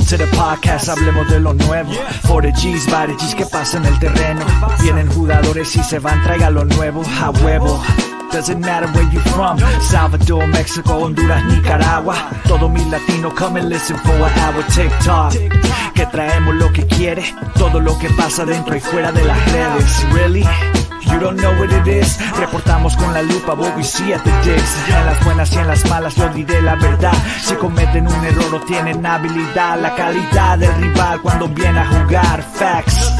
to the podcast, hablemos de lo nuevo. For the G's, by the G's, que pasa en el terreno. Vienen jugadores y se van, traiga lo nuevo, a huevo. Doesn't matter where you from, Salvador, Mexico, Honduras, Nicaragua. Todo mi latino, come and listen for an hour. TikTok, que traemos lo que quiere, todo lo que pasa dentro y fuera de las redes. Really? You don't know what it is. Reportamos con la lupa what we see at the digs. En las buenas y en las malas yo diré la verdad. Si cometen un error o tienen habilidad, la calidad del rival cuando viene a jugar. Facts.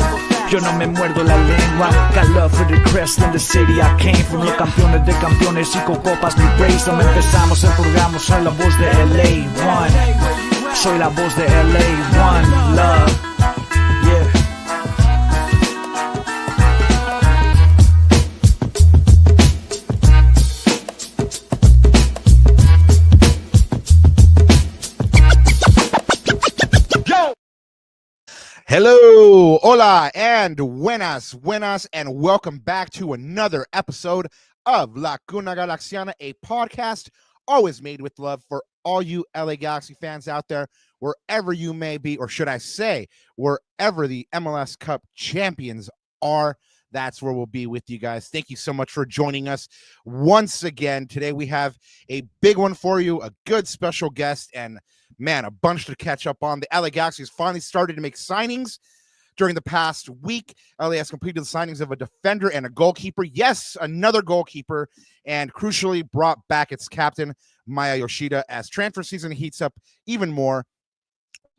Yo no me muerdo la lengua. Got love for the crest in the city I came from. Los campeones de campeones y con copas mi race. No empezamos el programa, soy la voz de LA One. Soy la voz de LA One. Love. Yeah. Hello, hola, and buenas, and welcome back to another episode of La Cuna Galaxiana, a podcast always made with love for all you LA Galaxy fans out there, wherever you may be, or should I say, wherever the MLS Cup champions are. That's where we'll be with you guys. Thank you so much for joining us once again. Today we have a big one for you, a good special guest, and man, a bunch to catch up on. The LA Galaxy has finally started to make signings during the past week. LA has completed the signings of a defender and a goalkeeper. Yes, another goalkeeper, and crucially brought back its captain, Maya Yoshida. As transfer season heats up even more,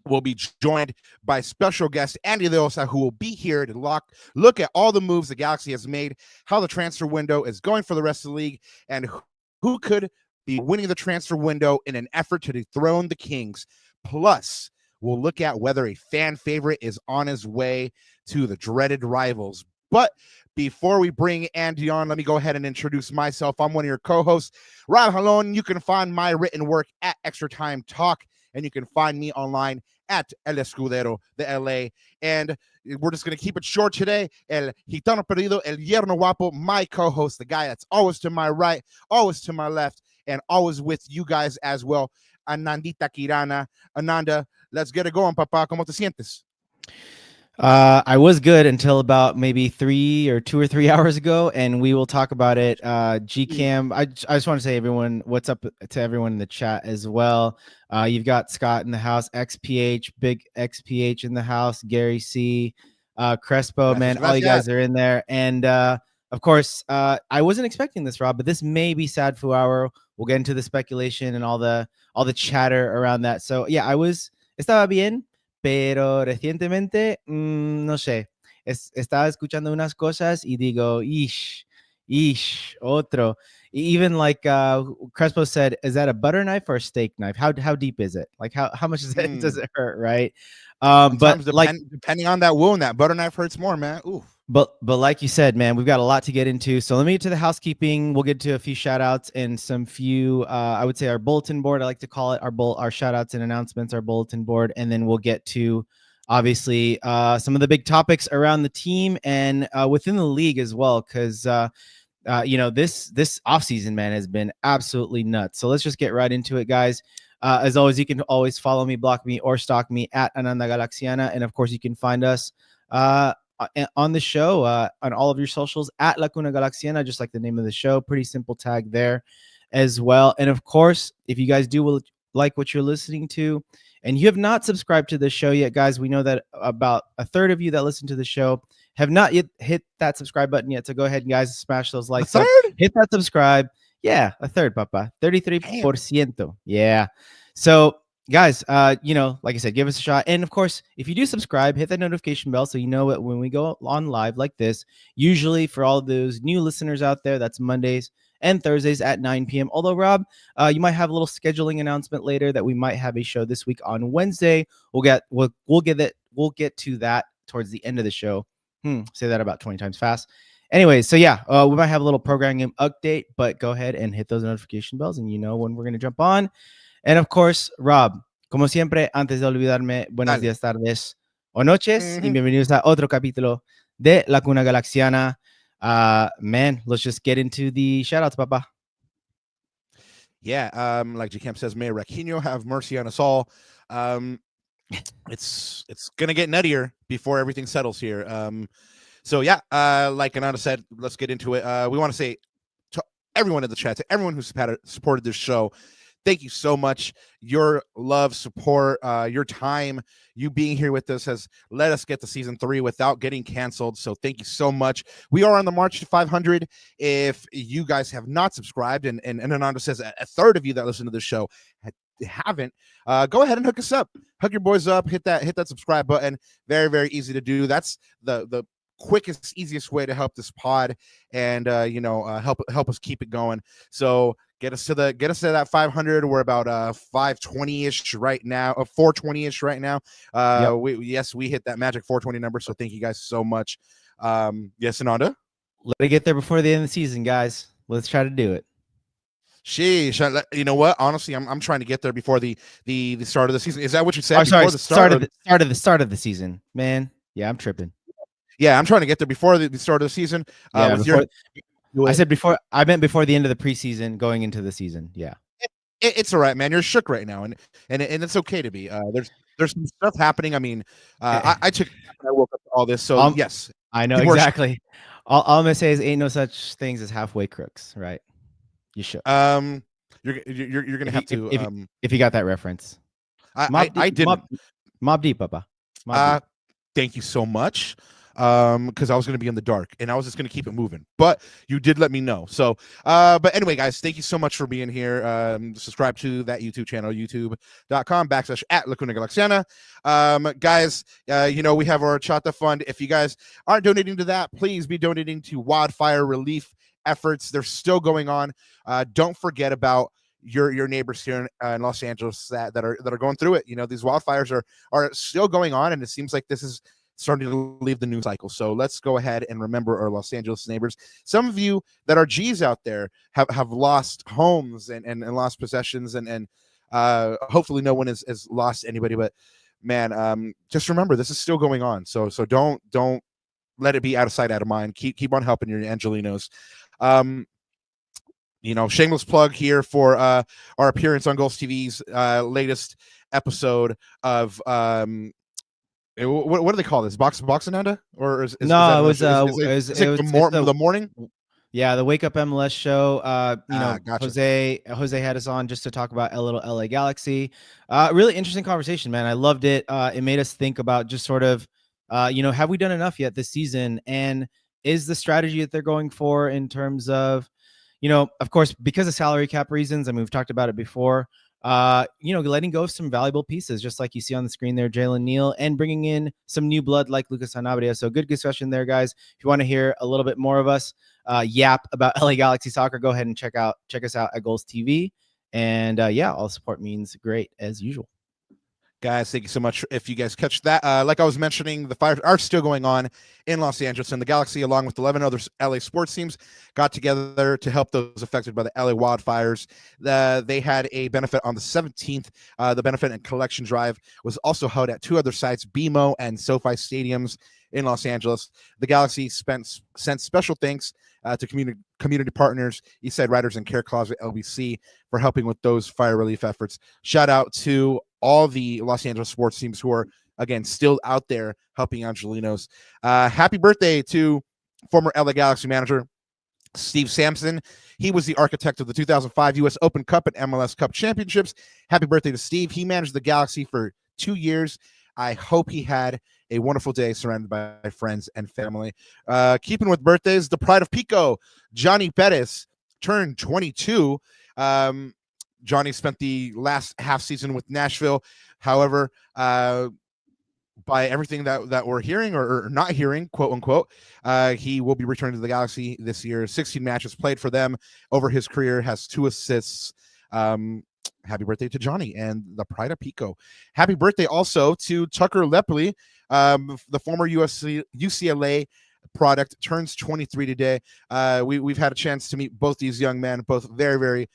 we'll be joined by special guest Andy Deossa, who will be here to look at all the moves the Galaxy has made, how the transfer window is going for the rest of the league, and who could be winning the transfer window in an effort to dethrone the Kings. Plus, we'll look at whether a fan favorite is on his way to the dreaded rivals. But before we bring Andy on, let me go ahead and introduce myself. I'm one of your co-hosts, Rob Halon. You can find my written work at Extra Time Talk, and you can find me online at El Escudero de LA. And we're just going to keep it short today. El Gitano Perdido, El Yerno Guapo, my co-host, the guy that's always to my right, always to my left, and always with you guys as well, Anandita Kirana. Ananda, let's get it going, Papa. ¿Cómo te sientes? I was good until about maybe 2 or 3 hours ago, and we will talk about it. GCam, I just want to say, everyone, what's up to everyone in the chat as well. You've got Scott in the house, XPH, big XPH in the house, Gary C, Crespo, man, all you guys are in there. And of course, I wasn't expecting this, Rob, but this may be Sad Fu Hour. We'll get into the speculation and all the chatter around that. So yeah, estaba bien. Pero recientemente, no sé, estaba escuchando unas cosas y digo, otro. Even like Crespo said, is that a butter knife or a steak knife? How deep is it? Like how much does it hurt, right? But like depending on that wound, that butter knife hurts more, man. Ooh. But like you said, man, we've got a lot to get into. So let me get to the housekeeping. We'll get to a few shout outs and some few, I would say our bulletin board. I like to call it our shout outs and announcements, our bulletin board. And then we'll get to obviously some of the big topics around the team and within the league as well. Cause this offseason, man, has been absolutely nuts. So let's just get right into it, guys. As always, you can always follow me, block me, or stalk me at Ananda Galaxiana. And of course, you can find us on the show on all of your socials at La Cuna Galaxiana, just like the name of the show. Pretty simple tag there as well. And of course, if you guys do like what you're listening to and you have not subscribed to the show yet, guys, we know that about a third of you that listen to the show have not yet hit that subscribe button yet. So go ahead, guys, smash those likes up, hit that subscribe. Yeah, a third, Papa. 33%. Yeah. So guys, like I said, give us a shot. And of course, if you do subscribe, hit that notification bell so you know it when we go on live like this. Usually for all those new listeners out there, that's Mondays and Thursdays at 9 p.m. Although, Rob, you might have a little scheduling announcement later that we might have a show this week on Wednesday. We'll get to that towards the end of the show. Say that about 20 times fast. Anyway, so yeah, we might have a little programming update, but go ahead and hit those notification bells and you know when we're going to jump on. And of course, Rob, como siempre, antes de olvidarme, buenos días, tardes o noches, y bienvenidos a otro capítulo de La Cuna Galaxiana. Man, let's just get into the shoutouts, Papa. Yeah, like G Camp says, may Raquinho have mercy on us all. it's gonna get nuttier before everything settles here. So yeah, like Ananda said, let's get into it. We want to say to everyone in the chat, to everyone who's supported this show, thank you so much. Your love, support, your time, you being here with us has let us get to season 3 without getting canceled. So thank you so much. We are on the march to 500. If you guys have not subscribed, and Ananda says a third of you that listen to this show haven't, go ahead and hook us up. Hook your boys up. Hit that subscribe button. Very, very easy to do. That's the quickest, easiest way to help this pod and help us keep it going. So get us to that 500. We're about 520-ish right now, 420-ish right now. Yep. We hit that magic 420 number. So thank you guys so much. Yes, Ananda. Let it get there before the end of the season, guys. Let's try to do it. Sheesh, you know what? Honestly, I'm trying to get there before the start of the season. Is that what you said? Oh, sorry, start of the season, man. Yeah, I'm tripping. Yeah, I'm trying to get there before the start of the season. I meant before the end of the preseason, going into the season. Yeah, it's all right, man. You're shook right now, and it's okay to be. There's some stuff happening. I mean, I woke up to all this, so yes, I know exactly. All I'm gonna say is, ain't no such things as halfway crooks, right? You should. You're gonna have to. If you got that reference, I didn't. Mob deep, Papa. Thank you so much. Because I was going to be in the dark and I was just going to keep it moving, but you did let me know. So, but anyway, guys, thank you so much for being here. Subscribe to that YouTube channel, youtube.com/@LacunaGalaxiana. Guys, we have our Chata Fund. If you guys aren't donating to that, please be donating to wildfire relief efforts. They're still going on. Don't forget about your neighbors here in Los Angeles that are going through it. These wildfires are still going on, and it seems like this is starting to leave the news cycle. So let's go ahead and remember our Los Angeles neighbors. Some of you that are G's out there have lost homes and lost possessions, and hopefully no one has lost anybody. But man, just remember, this is still going on. So don't let it be out of sight, out of mind. Keep on helping your Angelinos. Shameless plug here for our appearance on Gulfs TV's latest episode of what do they call this? Boxananda? Or is no? It was the morning. Yeah, the Wake Up MLS show. Gotcha. Jose had us on just to talk about a little LA Galaxy. Really interesting conversation, man. I loved it. It made us think about just sort of, have we done enough yet this season? And is the strategy that they're going for in terms of, of course, because of salary cap reasons, I mean, we've talked about it before. Letting go of some valuable pieces, just like you see on the screen there, Jalen Neal, and bringing in some new blood like Lucas Sanabria. So good discussion there, guys. If you want to hear a little bit more of us yap about LA Galaxy soccer, go ahead and check us out at Goals TV. And all support means great as usual. Guys, thank you so much. If you guys catch that, like I was mentioning, the fires are still going on in Los Angeles, and the Galaxy, along with 11 other LA sports teams, got together to help those affected by the LA wildfires. They had a benefit on the 17th. The benefit and collection drive was also held at 2 other sites, BMO and SoFi stadiums in Los Angeles. The Galaxy sent special thanks to community partners, Eastside Riders and Care Closet LBC for helping with those fire relief efforts. Shout out to all the Los Angeles sports teams who are, again, still out there helping Angelinos. Happy birthday to former LA Galaxy manager Steve Sampson. He was the architect of the 2005 U.S. Open Cup and MLS Cup championships. Happy birthday to Steve. He managed the Galaxy for 2 years. I hope he had a wonderful day surrounded by friends and family. Keeping with birthdays, the pride of Pico, Johnny Perez, turned 22. Johnny spent the last half season with Nashville. However, by everything that we're hearing or not hearing, quote unquote, he will be returning to the Galaxy this year. 16 matches played for them over his career, has 2 assists. Happy birthday to Johnny and the pride of Pico. Happy birthday also to Tucker Lepley, the former UCLA product, turns 23 today. We've had a chance to meet both these young men, both very, very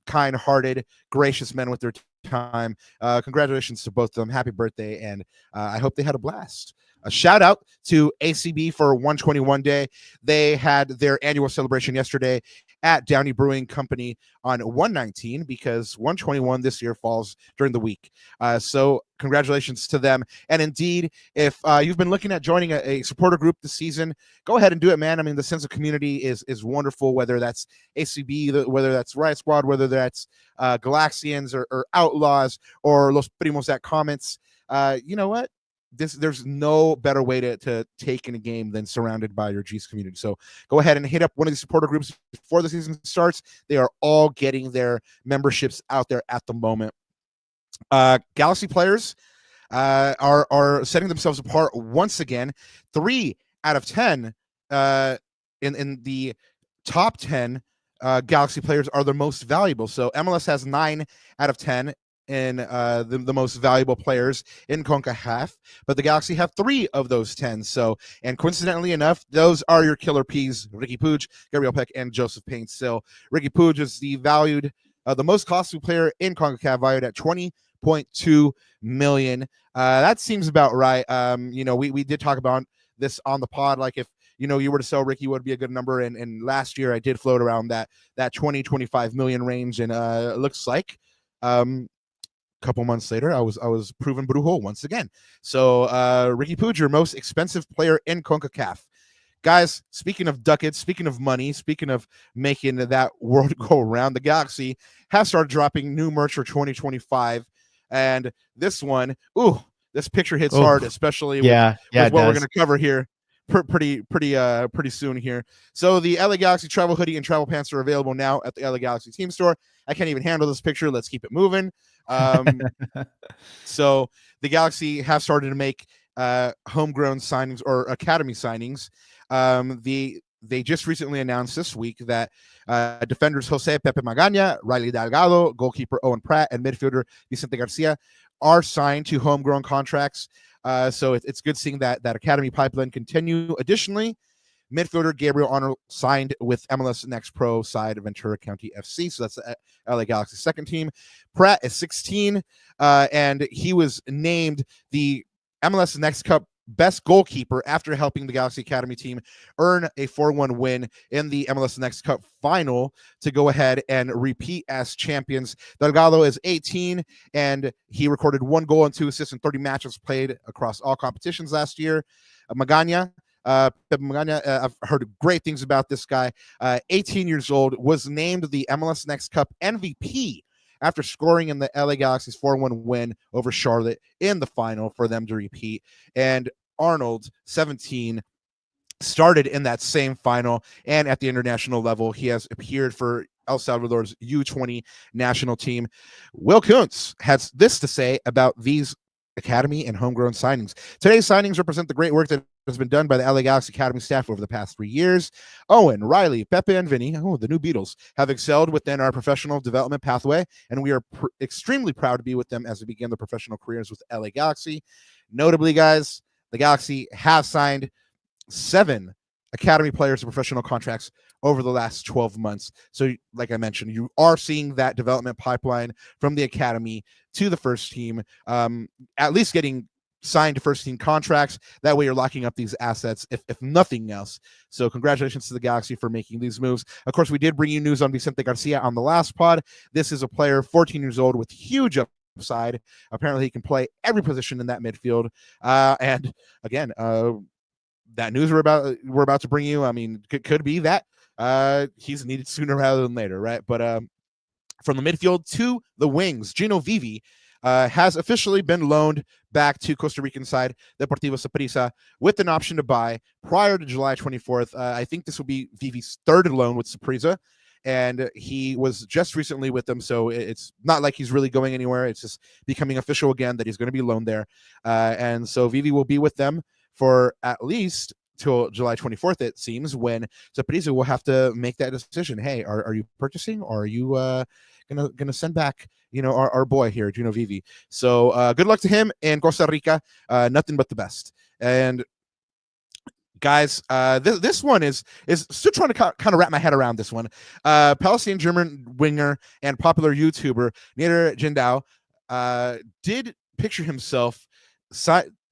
kind-hearted, gracious men with their time. Congratulations to both of them. Happy birthday, and I hope they had a blast. A shout out to ACB for 121 Day. They had their annual celebration yesterday, at Downey Brewing Company on 119 because 121 this year falls during the week. So congratulations to them. And indeed, if you've been looking at joining a supporter group this season, go ahead and do it, man. I mean, the sense of community is wonderful, whether that's ACB, whether that's Riot Squad, whether that's Galaxians or Outlaws or Los Primos that comments. You know what? There's no better way to take in a game than surrounded by your G's community. So go ahead and hit up one of these supporter groups before the season starts. They are all getting their memberships out there at the moment. Galaxy players are setting themselves apart once again. 3 out of 10 in the top 10 Galaxy players are the most valuable. So MLS has 9 out of 10 in the most valuable players in CONCACAF, but the Galaxy have 3 of those 10. So, and coincidentally enough, those are your killer P's: Ricky Puig, Gabriel Peck, and Joseph Paint-Still. Ricky Puig is the most costly player in CONCACAF, valued at $20.2 million. That seems about right. We did talk about this on the pod. Like if you were to sell Ricky, would be a good number. And last year I did float around that 20-25 million range, and it looks like couple months later, I was proven Brujo once again. So Ricky Puig, your most expensive player in CONCACAF. Guys, speaking of ducats, speaking of money, speaking of making that world go around, the Galaxy have started dropping new merch for 2025. And this one, this picture hits hard, especially with what we're going to cover here pretty soon here. So the LA Galaxy travel hoodie and travel pants are available now at the LA Galaxy team store. I can't even handle this picture. Let's keep it moving. So the Galaxy have started to make homegrown signings or academy signings. They just recently announced this week that defenders Jose Pepe Magaña, Riley Delgado, goalkeeper Owen Pratt, and midfielder Vicente Garcia are signed to homegrown contracts. So it's good seeing that academy pipeline continue. Additionally, midfielder Gabriel Arnold signed with MLS Next Pro side of Ventura County FC. So that's the LA Galaxy's second team. Pratt is 16, and he was named the MLS Next Cup best goalkeeper after helping the Galaxy Academy team earn a 4-1 win in the MLS Next Cup final to go ahead and repeat as champions. Delgado is 18, and he recorded 1 goal and 2 assists in 30 matches played across all competitions last year. Magaña, I've heard great things about this guy. 18 years old, was named the MLS Next Cup MVP after scoring in the LA Galaxy's 4-1 win over Charlotte in the final for them to repeat. And Arnold, 17, started in that same final, and at the international level, he has appeared for El Salvador's U20 national team. Will Kuntz has this to say about these academy and homegrown signings. Today's signings represent the great work that has been done by the LA Galaxy Academy staff over the past 3 years. Owen, Riley, Pepe, and Vinny, the new Beatles, have excelled within our professional development pathway, and we are extremely proud to be with them as they begin their professional careers with LA Galaxy. Notably, guys, the Galaxy have signed 7 academy players to professional contracts over the last 12 months. So like I mentioned, you are seeing that development pipeline from the academy to the first team, at least getting signed to first team contracts. That way you're locking up these assets, if nothing else. So congratulations to the Galaxy for making these moves. Of course, we did bring you news on Vicente Garcia on the last pod. This is a player 14 years old with huge upside. Apparently he can play every position in that midfield. And again, that news we're about to bring you, I mean, could be that he's needed sooner rather than later, right? But from the midfield to the wings, Gino Vivi has officially been loaned back to Costa Rican side Deportivo Saprissa with an option to buy prior to July 24th. I think this will be Vivi's 3rd loan with Saprissa, and he was just recently with them, so it's not like he's really going anywhere. It's just becoming official again that he's going to be loaned there. And so Vivi will be with them for at least till July 24th, it seems, when Saprissa will have to make that decision. Hey, are you purchasing, or are you gonna send back our boy here, Gino Vivi? So good luck to him in Costa Rica. Nothing but the best. And guys, this one is still trying to kind of wrap my head around this one. Palestinian German winger and popular YouTuber Nader Jindal did picture himself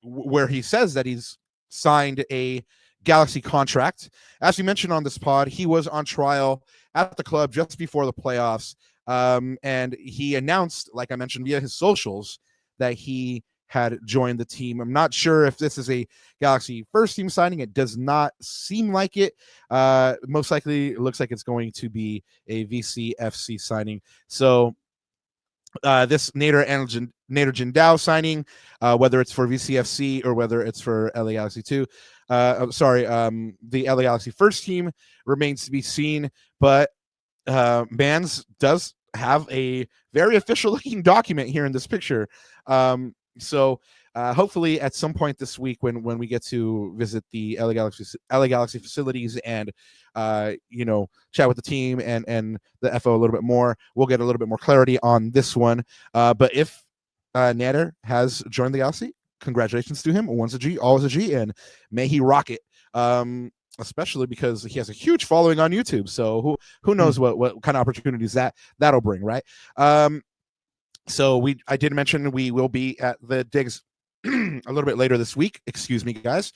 where he says that he's signed a Galaxy contract. As we mentioned on this pod, he was on trial at the club just before the playoffs. And he announced, like I mentioned, via his socials that he had joined the team. I'm not sure if this is a Galaxy first team signing. It does not seem like it. Most likely, it looks like it's going to be a VCFC signing. So this Nader Jindao signing, whether it's for VCFC or whether it's for LA Galaxy 2, the LA Galaxy first team remains to be seen. But Mans does have a very official looking document here in this picture. So hopefully at some point this week when we get to visit the LA Galaxy facilities and chat with the team and the FO a little bit more, we'll get a little bit more clarity on this one. But if Nader has joined the Galaxy, congratulations to him. Once a G, always a G, and may he rock it. Especially because he has a huge following on YouTube. So who knows what kind of opportunities that'll bring, right? So I did mention we will be at the digs a little bit later this week. Excuse me, guys.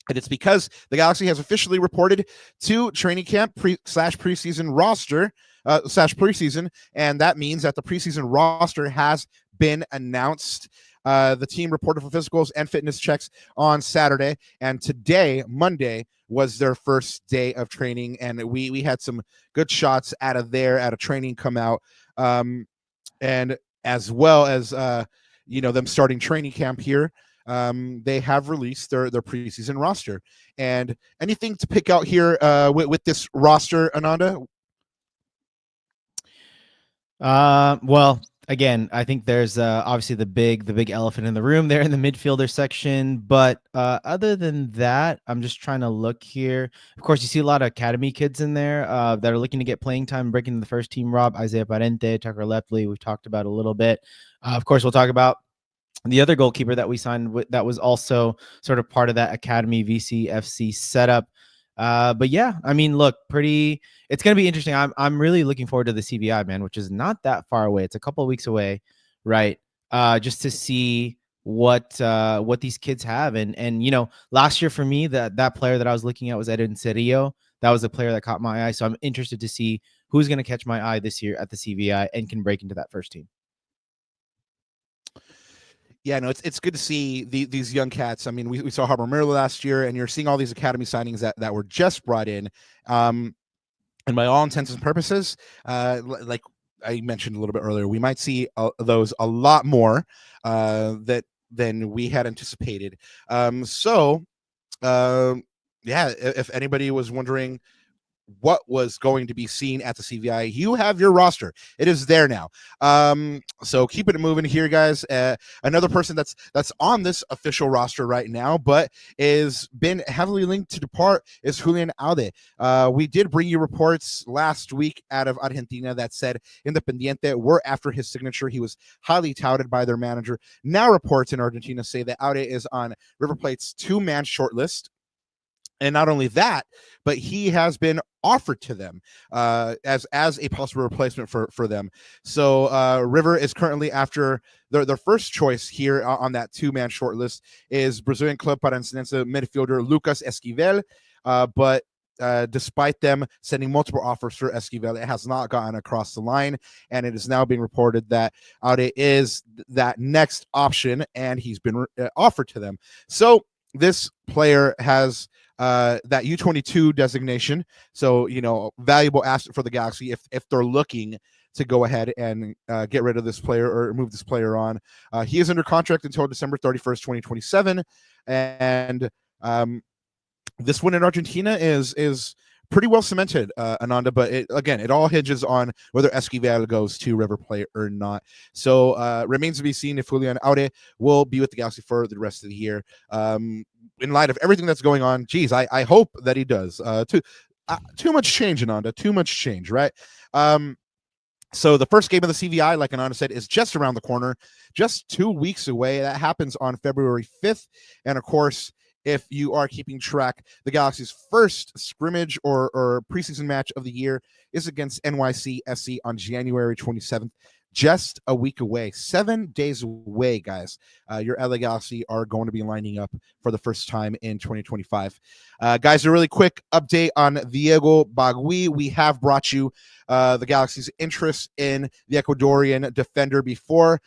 And it's because the Galaxy has officially reported to training camp preseason roster preseason, and that means that the preseason roster has been announced. The team reported for physicals and fitness checks on Saturday, and today, Monday, was their first day of training, and we had some good shots out of training come out, and as well as them starting training camp here. They have released their preseason roster. And anything to pick out here with this roster, Ananda? Well, again, I think there's obviously the big elephant in the room there in the midfielder section. But other than that, I'm just trying to look here. Of course, you see a lot of academy kids in there that are looking to get playing time, breaking into the first team. Rob, Isaiah Parente, Tucker Lepley, we've talked about a little bit. Of course, we'll talk about the other goalkeeper that we signed that was also sort of part of that academy VCFC setup. But yeah, I mean, look, it's going to be interesting. I'm really looking forward to the CBI, man, which is not that far away. It's a couple of weeks away, right? Just to see what these kids have. And last year for me, that player that I was looking at was Edwin Cerillo. That was the player that caught my eye. So I'm interested to see who's going to catch my eye this year at the CBI and can break into that first team. Yeah, no, it's good to see these young cats. I mean, we saw Harbor Mirror last year, and you're seeing all these academy signings that were just brought in. And by all intents and purposes, like I mentioned a little bit earlier, we might see those a lot more than we had anticipated. Yeah, if anybody was wondering what was going to be seen at the CVI, you have your roster. It is there now. So keep it moving here, guys. Another person that's on this official roster right now, but is been heavily linked to depart, is Julian Aude. We did bring you reports last week out of Argentina that said Independiente were after his signature. He was highly touted by their manager. Now reports in Argentina say that Aude is on River Plate's 2-man shortlist. And not only that, but he has been offered to them as a possible replacement for them. So River is currently after their first choice here on that 2-man shortlist is Brazilian club Paranense midfielder Lucas Esquivel. But despite them sending multiple offers for Esquivel, it has not gotten across the line. And it is now being reported that Aude is that next option, and he's been offered to them. So this player has that U22 designation, so valuable asset for the Galaxy if they're looking to go ahead and get rid of this player or move this player on. He is under contract until December 31st, 2027, and this one in Argentina is pretty well cemented, Ananda, but it all hinges on whether Esquivel goes to River Plate or not. So remains to be seen if Julian Aude will be with the Galaxy for the rest of the year. In light of everything that's going on, geez, I hope that he does. Too much change, Ananda. Too much change, right? So the first game of the CVI, like Ananda said, is just around the corner, just 2 weeks away. That happens on February 5th. And of course, if you are keeping track, the Galaxy's first scrimmage or preseason match of the year is against NYC FC on January 27th. just a week away, 7 days away, guys. Your LA Galaxy are going to be lining up for the first time in 2025. Guys, a really quick update on Diego Bagui. We have brought you the Galaxy's interest in the Ecuadorian defender before.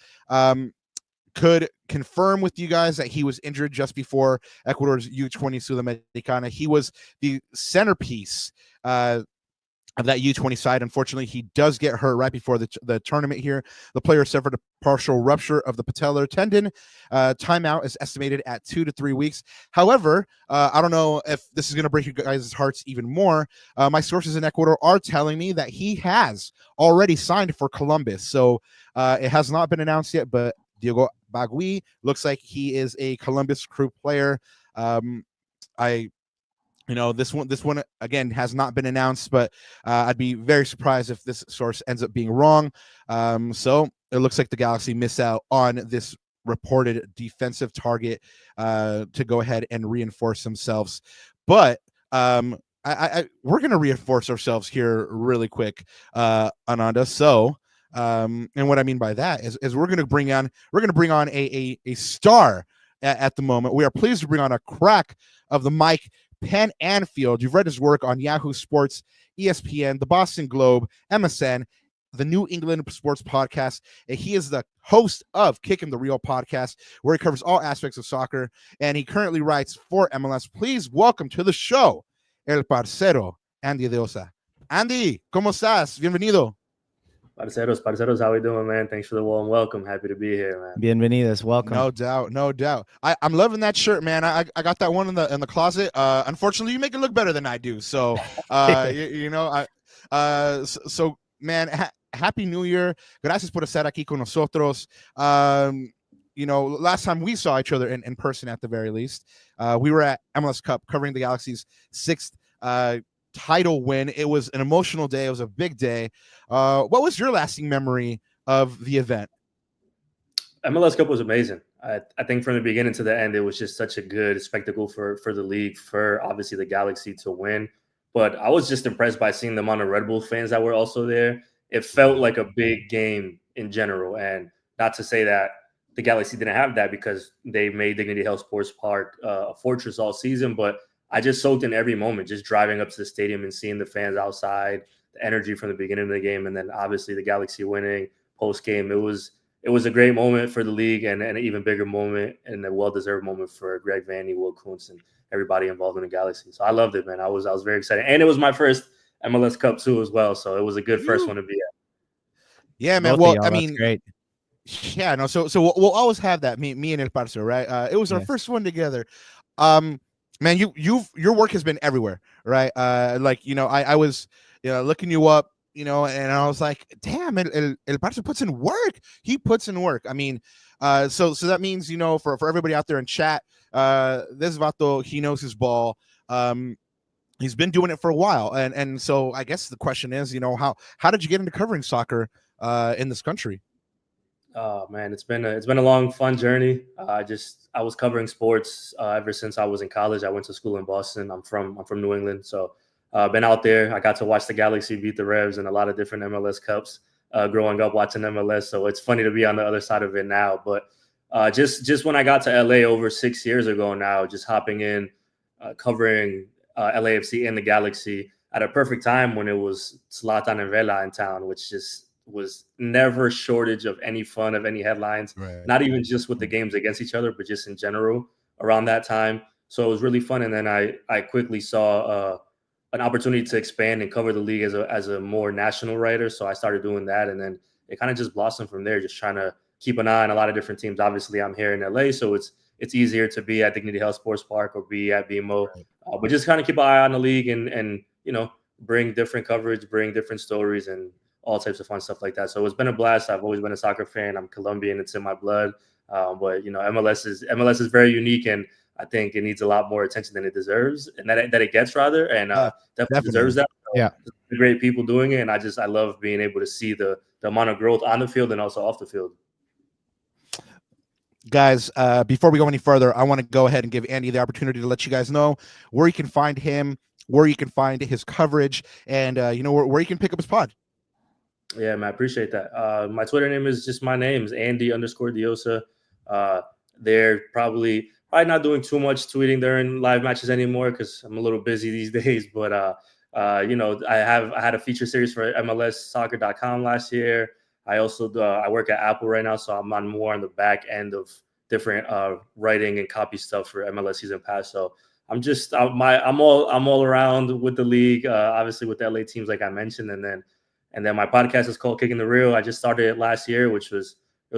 Could confirm with you guys that he was injured just before Ecuador's U20 Sudamericana. He was the centerpiece of that U20 side. Unfortunately, he does get hurt right before the tournament here. The player suffered a partial rupture of the patellar tendon. Timeout is estimated at 2 to 3 weeks. However, I don't know if this is going to break you guys' hearts even more. My sources in Ecuador are telling me that he has already signed for Columbus. So it has not been announced yet, but Diego Bagui looks like he is a Columbus Crew player. This one again has not been announced, but I'd be very surprised if this source ends up being wrong. So it looks like the Galaxy miss out on this reported defensive target to go ahead and reinforce themselves. But we're going to reinforce ourselves here really quick, Ananda. So. And what I mean by that is we're going to bring on a star at the moment. We are pleased to bring on a crack of the mic, Penn Anfield. You've read his work on Yahoo Sports, ESPN, the Boston Globe, MSN, the New England Sports Podcast. And he is the host of Kicking the Real podcast, where he covers all aspects of soccer. And he currently writes for MLS. Please welcome to the show, el parcero, Andy Deossa. Andy, ¿cómo estás? Bienvenido. Parceros, how we doing, man? Thanks for the warm welcome. Happy to be here, man. Bienvenidos, welcome. No doubt. I'm loving that shirt, man. I got that one in the closet. Unfortunately, you make it look better than I do. So, man, happy New Year. Gracias por estar aquí con nosotros. Last time we saw each other in person, at the very least, we were at MLS Cup covering the Galaxy's 6th title win. It was an emotional day. It was a big day. What was your lasting memory of the event? MLS Cup was amazing. I think from the beginning to the end, it was just such a good spectacle for the league, for obviously the Galaxy to win. But I was just impressed by seeing the amount of Red Bull fans that were also there. It felt like a big game in general. And not to say that the Galaxy didn't have that, because they made Dignity Health Sports Park a fortress all season, but I just soaked in every moment, just driving up to the stadium and seeing the fans outside, the energy from the beginning of the game, and then obviously the Galaxy winning post-game. It was a great moment for the league, and an even bigger moment and a well-deserved moment for Greg Vanney, Will Kuntz, and everybody involved in the Galaxy. So I loved it, man. I was very excited. And it was my first MLS Cup too as well, so it was a good first one to be at. Yeah, man. Well, I mean, great. Yeah, no. So we'll always have that. Me and El Parcer, right? It was our first one together. Man, your work has been everywhere, right? I was looking you up, and I was like, damn, El Parcer puts in work. He puts in work. I mean, so that means, for everybody out there in chat, this vato, he knows his ball. He's been doing it for a while, and so I guess the question is, how did you get into covering soccer in this country? Oh man, it's been a long, fun journey. I was covering sports ever since I was in college. I went to school in Boston. I'm from New England, so been out there. I got to watch the Galaxy beat the Revs in a lot of different MLS Cups growing up watching MLS. So it's funny to be on the other side of it now. But just when I got to LA over 6 years ago now, just hopping in, covering LAFC and the Galaxy at a perfect time when it was Zlatan and Vela in town, which just was never shortage of any fun, of any headlines, right. Not even just with the games against each other, but just in general around that time. So it was really fun. And then I quickly saw an opportunity to expand and cover the league as a more national writer. So I started doing that. And then it kind of just blossomed from there, just trying to keep an eye on a lot of different teams. Obviously, I'm here in LA, so it's easier to be at Dignity Health Sports Park or be at BMO. Right. But just kind of keep an eye on the league and bring different coverage, bring different stories, and all types of fun stuff like that. So it's been a blast. I've always been a soccer fan. I'm Colombian. It's in my blood. But MLS is very unique, and I think it needs a lot more attention than it deserves, and that it gets rather, and definitely deserves that. Yeah, great people doing it, and I love being able to see the amount of growth on the field and also off the field. Guys, before we go any further, I want to go ahead and give Andy the opportunity to let you guys know where you can find him, where you can find his coverage, and where you can pick up his pod. Yeah, man, I appreciate that. My Twitter name is just my name is Andy_Deossa. They're probably not doing too much tweeting during live matches anymore because I'm a little busy these days. But I had a feature series for MLSsoccer.com last year. I also I work at Apple right now, so I'm more on the back end of different writing and copy stuff for MLS Season Pass. So I'm all around with the league, obviously with the LA teams like I mentioned, and then my podcast is called Kicking the Real. I just started it last year, it was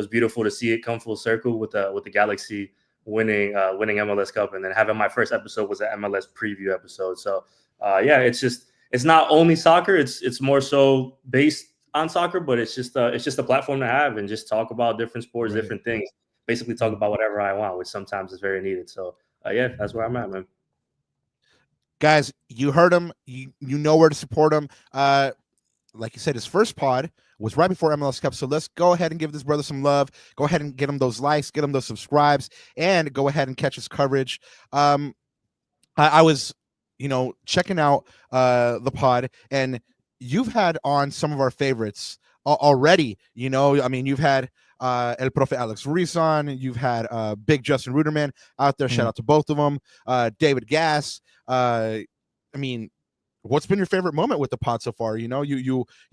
beautiful to see it come full circle with the Galaxy winning MLS Cup, and then having my first episode was an MLS preview episode. So it's not only soccer; it's more so based on soccer, but it's just a platform to have and just talk about different sports, different things. Basically, talk about whatever I want, which sometimes is very needed. So that's where I'm at, man. Guys, you heard him. You know where to support him. Like you said, his first pod was right before MLS Cup. So let's go ahead and give this brother some love. Go ahead and get him those likes, get him those subscribes, and go ahead and catch his coverage. I was, checking out the pod, and you've had on some of our favorites already. You've had El Profe Alex Ruiz on. You've had Big Justin Ruderman out there. Shout out to both of them. David Gass. What's been your favorite moment with the pod so far? You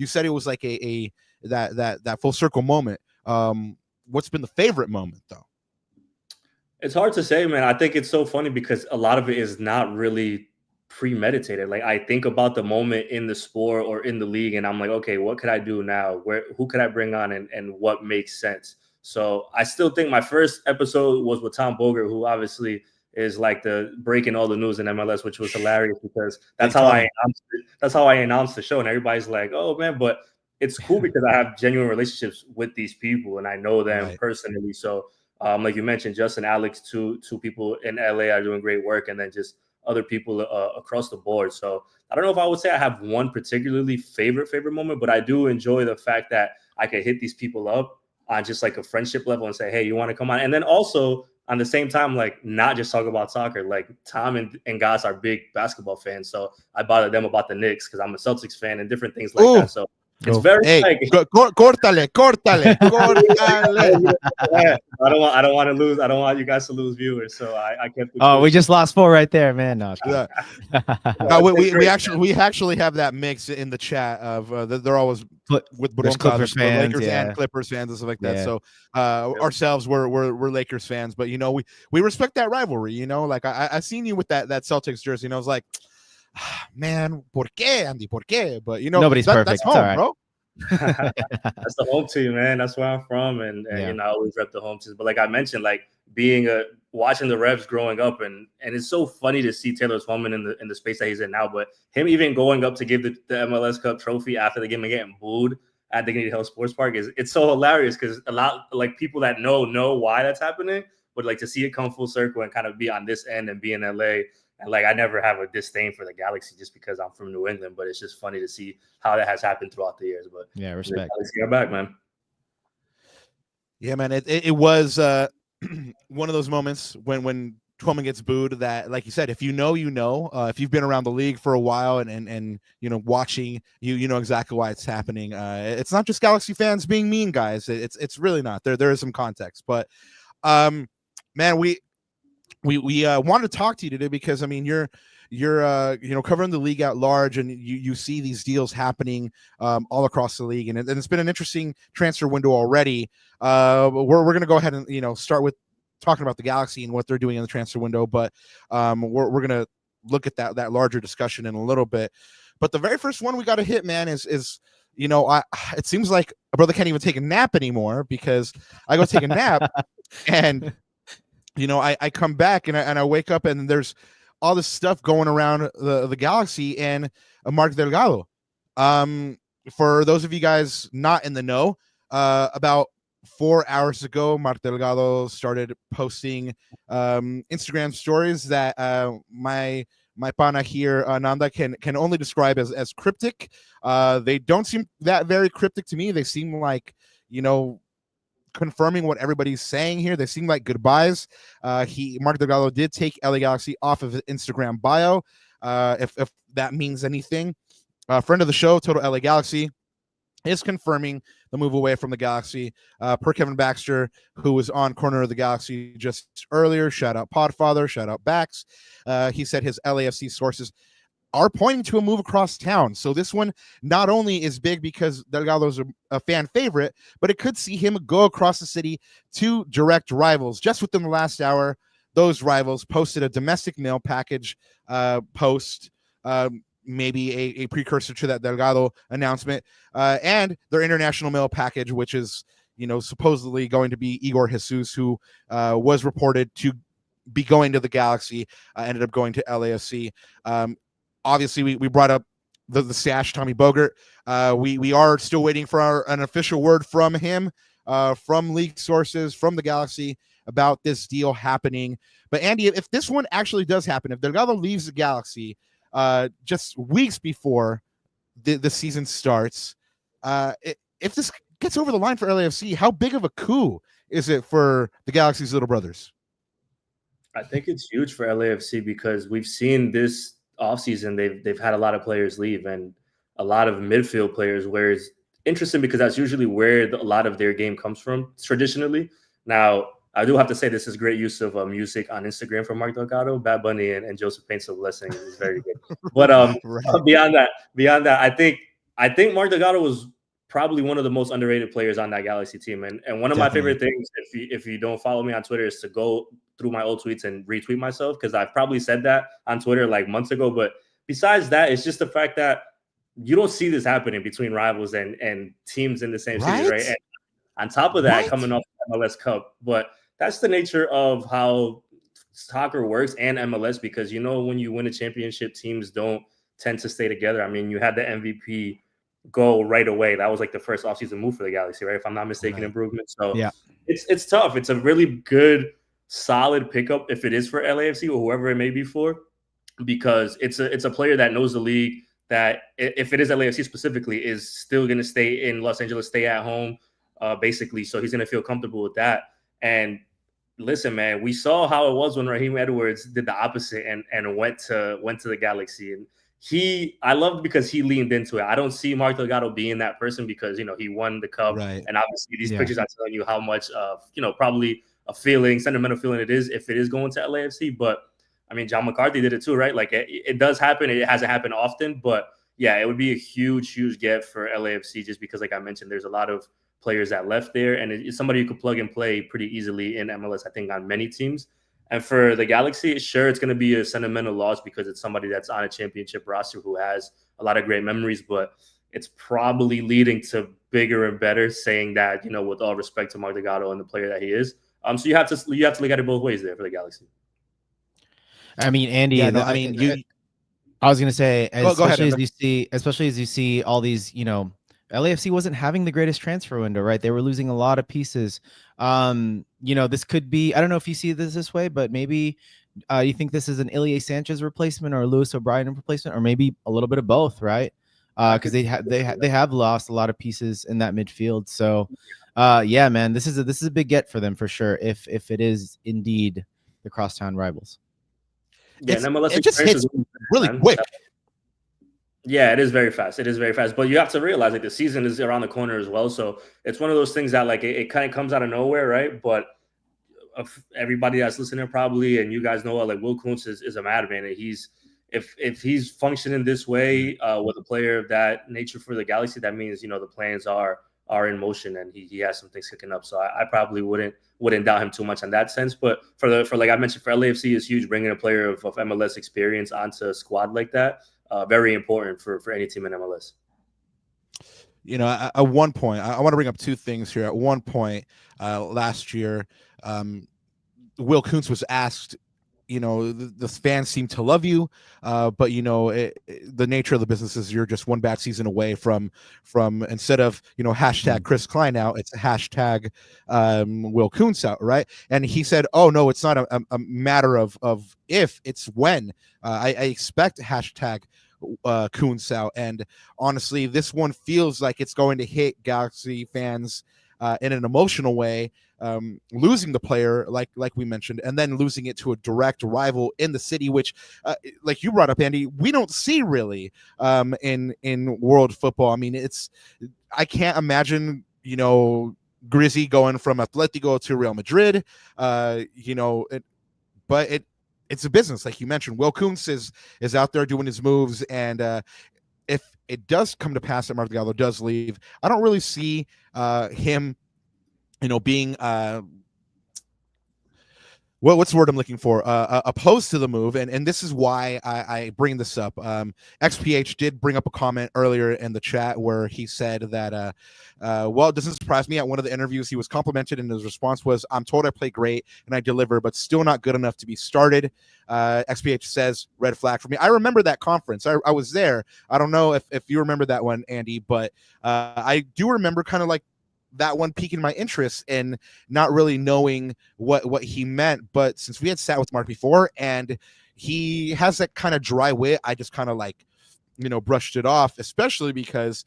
said it was like that full circle moment. What's been the favorite moment though? It's hard to say, man. I think it's so funny because a lot of it is not really premeditated. Like I think about the moment in the sport or in the league, and I'm like, okay, what could I do now? Who could I bring on, and what makes sense? So I still think my first episode was with Tom Bogert, who obviously is like the breaking all the news in MLS, which was hilarious because that's how I announced the show, and everybody's like, "Oh man!" But it's cool because I have genuine relationships with these people, and I know them personally. So, like you mentioned, Justin, Alex, two people in LA are doing great work, and then just other people across the board. So I don't know if I would say I have one particularly favorite moment, but I do enjoy the fact that I can hit these people up on just like a friendship level and say, "Hey, you want to come on?" And then also on the same time, like not just talk about soccer. Like Tom and Goss are big basketball fans, so I bothered them about the Knicks because I'm a Celtics fan and different things like that. So it's very cortale. Yeah, I don't want to lose. I don't want you guys to lose viewers. So I kept. We just lost 4 right there, man. No, no, we actually have that mix in the chat of they're always with Clippers fans, Lakers and Clippers fans and stuff like that. Yeah. So ourselves we're Lakers fans, but we respect that rivalry. Like I seen you with that Celtics jersey, and I was like, man, ¿por qué, Andy? ¿Por qué? But nobody's perfect. That's home, right, bro. That's the home team, man. That's where I'm from, and I always rep the home teams. But like I mentioned, like watching the Revs growing up, and it's so funny to see Taylor Twellman in the space that he's in now. But him even going up to give the MLS Cup trophy after the game and getting booed at Dignity Health Sports Park it's so hilarious because a lot like people that know why that's happening, but like to see it come full circle and kind of be on this end and be in LA. And like I never have a disdain for the Galaxy just because I'm from New England, but it's just funny to see how that has happened throughout the years. But yeah, respect. Galaxy are back, man. Yeah, man. It was one of those moments when Twellman gets booed that, like you said, if you know, if you've been around the league for a while and watching, you know exactly why it's happening. It's not just Galaxy fans being mean, guys. It's really not. There is some context, but man, we wanted to talk to you today because you're covering the league at large, and you see these deals happening all across the league, and it's been an interesting transfer window already. We're gonna go ahead and start with talking about the Galaxy and what they're doing in the transfer window, but we're gonna look at that larger discussion in a little bit. But the very first one we got to hit, man, is it seems like a brother can't even take a nap anymore because I go take a nap and. I come back and I wake up and there's all this stuff going around the Galaxy and Mark Delgado. For those of you guys not in the know, about 4 hours ago, Mark Delgado started posting Instagram stories that my pana here, Nanda, can only describe as cryptic. They don't seem that very cryptic to me. They seem like, confirming what everybody's saying here. They seem like goodbyes. Mark Delgado did take LA Galaxy off of his Instagram bio, if that means anything. Friend of the show, Total LA Galaxy, is confirming the move away from the Galaxy. Per Kevin Baxter, who was on Corner of the Galaxy just earlier, shout out Podfather, shout out Bax. He said his LAFC sources are pointing to a move across town. So this one not only is big because Delgado's a fan favorite, but it could see him go across the city to direct rivals. Just within the last hour, those rivals posted a domestic mail package post, maybe a precursor to that Delgado announcement, and their international mail package, which is, supposedly going to be Igor Jesus, who was reported to be going to the Galaxy, ended up going to LAFC. Obviously, we brought up the stash, Tommy Bogert. We are still waiting for an official word from him, from league sources, from the Galaxy about this deal happening. But Andy, if this one actually does happen, if Delgado leaves the Galaxy just weeks before the season starts, if this gets over the line for LAFC, how big of a coup is it for the Galaxy's little brothers? I think it's huge for LAFC because we've seen this offseason they've had a lot of players leave and a lot of midfield players, where it's interesting because that's usually where a lot of their game comes from traditionally. Now, I do have to say this is great use of music on Instagram from Mark Delgado. Bad Bunny and Joseph Paints of Blessing is very good. But right. beyond that, I think Mark Delgado was probably one of the most underrated players on that Galaxy team. And one of Definitely. my favorite things, if you don't follow me on Twitter, is to go through my old tweets and retweet myself, because I've probably said that on Twitter like months ago. But besides that, it's just the fact that you don't see this happening between rivals and teams in the same city, right? And on top of that, coming off MLS Cup. But that's the nature of how soccer works and MLS, because, when you win a championship, teams don't tend to stay together. I mean, you had the MVP go right away. That was like the first offseason move for the Galaxy, right? If I'm not mistaken, improvement. So yeah, it's tough. It's a really good, solid pickup if it is for LAFC or whoever it may be for, because it's a player that knows the league, that if it is LAFC specifically, is still going to stay in Los Angeles, stay at home, basically. So he's going to feel comfortable with that. And listen, man, we saw how it was when Raheem Edwards did the opposite and went to the Galaxy. And I loved because he leaned into it. I don't see Mark Delgado being that person because, he won the cup. Right. And obviously these pictures are telling you how much probably a sentimental feeling it is if it is going to LAFC. But I mean, John McCarthy did it too, right? Like it does happen. It hasn't happened often, but yeah, it would be a huge get for LAFC, just because, like I mentioned, there's a lot of players that left there, and it's somebody who could plug and play pretty easily in MLS, I think, on many teams. And for the Galaxy, sure, it's going to be a sentimental loss because it's somebody that's on a championship roster who has a lot of great memories, but it's probably leading to bigger and better, saying that, with all respect to Mark Delgado and the player that he is. So you have to look at it both ways there for the Galaxy. I mean, Andy, I was going to say, especially as you see all these, LAFC wasn't having the greatest transfer window, right? They were losing a lot of pieces. This could be, I don't know if you see this way, but maybe you think this is an Ilie Sanchez replacement or a Lewis O'Brien replacement, or maybe a little bit of both, right? Because they have lost a lot of pieces in that midfield. So, yeah, man, this is a big get for them for sure. If it is indeed the crosstown rivals. Yeah, it just hits really quick. Yeah, it is very fast. But you have to realize, like, the season is around the corner as well. So it's one of those things that, like, it kind of comes out of nowhere, right? But everybody that's listening probably, and you guys know, like, Will Kuntz is a madman. And if he's functioning this way with a player of that nature for the Galaxy, that means, the plans are in motion, and he has some things kicking up. So I probably wouldn't doubt him too much in that sense. But for like I mentioned, for LAFC, it's huge bringing a player of MLS experience onto a squad like that. Very important for any team in MLS. At one point, I want to bring up two things here. At one point last year, Will Kuntz was asked, the fans seem to love you, but the nature of the business is you're just one bad season away from instead of hashtag Chris Klein out, it's hashtag Will Kuntz out, right? And he said, oh no, it's not a matter of if, it's when. I expect hashtag Kuntz out, and honestly, this one feels like it's going to hit Galaxy fans in an emotional way. Losing the player, like we mentioned, and then losing it to a direct rival in the city, which, like you brought up, Andy, we don't see really in world football. I mean, it's I can't imagine, Grizzy going from Atletico to Real Madrid. But it's a business, like you mentioned. Will Kuntz is out there doing his moves, and if it does come to pass that Mark Delgado does leave, I don't really see him, being what's the word I'm looking for? Opposed to the move, and this is why I bring this up. XPH did bring up a comment earlier in the chat where he said that, well, it doesn't surprise me. At one of the interviews, he was complimented, and his response was, "I'm told I play great and I deliver, but still not good enough to be started." XPH says, "Red flag for me." I remember that conference. I was there. I don't know if you remember that one, Andy, but I do remember kind of like that one piquing my interest and not really knowing what he meant. But since we had sat with Mark before and he has that kind of dry wit, I just kind of like, brushed it off, especially because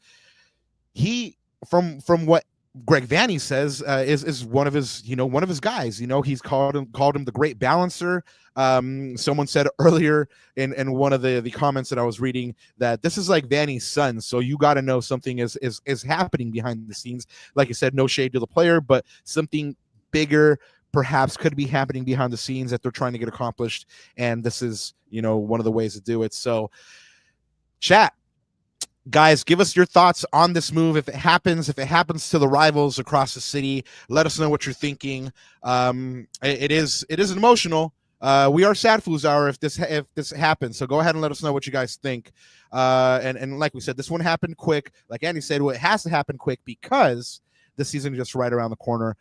he, from what Greg Vanney says, is one of his guys. He's called him the great balancer. Someone said earlier in one of the comments that I was reading that this is like Vanney's son, so you got to know something is happening behind the scenes. Like you said, no shade to the player, but something bigger perhaps could be happening behind the scenes that they're trying to get accomplished, and this is one of the ways to do it. So, chat. Guys, give us your thoughts on this move. If it happens to the rivals across the city, let us know what you're thinking. It is emotional. We are Sad Fools Hour if this happens. So go ahead and let us know what you guys think. And like we said, this one happened quick. Like Andy said, well, it has to happen quick because the season is just right around the corner.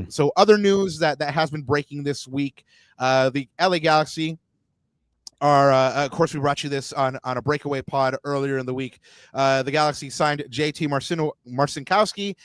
So other news that has been breaking this week, the LA Galaxy are, of course, we brought you this on a breakaway pod earlier in the week. The Galaxy signed JT Marcinkowski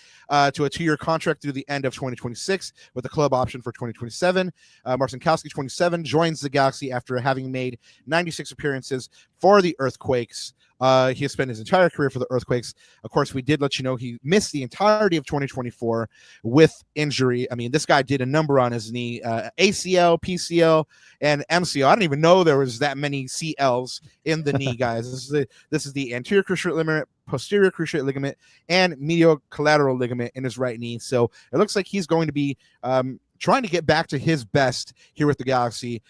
to a 2-year contract through the end of 2026 with a club option for 2027. Marcinkowski, 27, joins the Galaxy after having made 96 appearances for the Earthquakes. He has spent his entire career for the Earthquakes. Of course, we did let you know he missed the entirety of 2024 with injury. I mean, this guy did a number on his knee, ACL, PCL, and MCL. I don't even know there was that many CLs in the knee, guys. This is the anterior cruciate ligament, posterior cruciate ligament, and medial collateral ligament in his right knee. So it looks like he's going to be trying to get back to his best here with the Galaxy.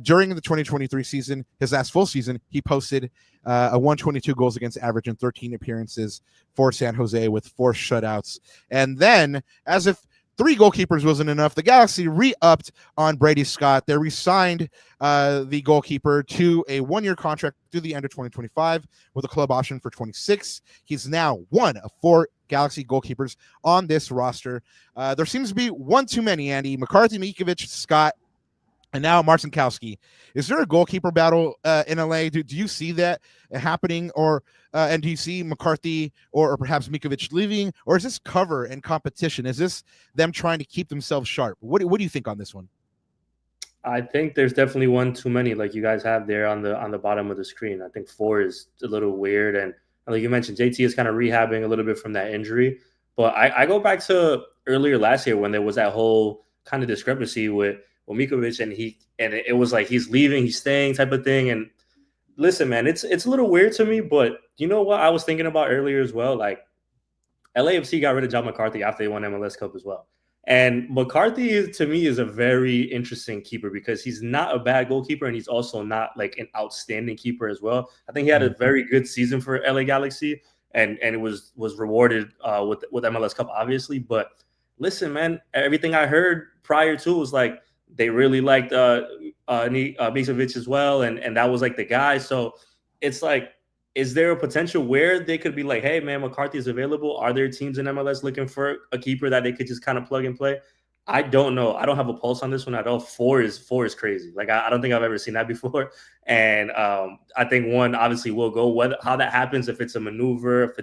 During the 2023 season, his last full season, he posted a 122 goals against average in 13 appearances for San Jose with 4 shutouts. And then, as if 3 goalkeepers wasn't enough, the Galaxy re-upped on Brady Scott. They re-signed the goalkeeper to a 1-year contract through the end of 2025 with a club option for 26. He's now one of 4 Galaxy goalkeepers on this roster. There seems to be one too many, Andy. McCarthy, Mikovic, Scott, and now Marcinkowski. Is there a goalkeeper battle in LA? Do you see that happening? And do you see McCarthy or perhaps Mikovic leaving? Or is this cover and competition? Is this them trying to keep themselves sharp? What do you think on this one? I think there's definitely one too many, like you guys have there on the bottom of the screen. I think 4 is a little weird. And like you mentioned, JT is kind of rehabbing a little bit from that injury. But I go back to earlier last year when there was that whole kind of discrepancy with Mikovic and it was like he's leaving, he's staying type of thing. And listen, man, it's a little weird to me, but you know what I was thinking about earlier as well? Like LAFC got rid of John McCarthy after they won MLS Cup as well. And McCarthy to me is a very interesting keeper because he's not a bad goalkeeper and he's also not like an outstanding keeper as well. I think he had a very good season for LA Galaxy and it was rewarded with MLS Cup, obviously. But listen, man, everything I heard prior to was like they really liked Misovic as well, and that was like the guy. So it's like, is there a potential where they could be like, hey, man, McCarthy is available? Are there teams in MLS looking for a keeper that they could just kind of plug and play? I don't know. I don't have a pulse on this one at all. 4 is crazy. Like, I don't think I've ever seen that before. And I think one obviously will go. How that happens, if it's a maneuver, if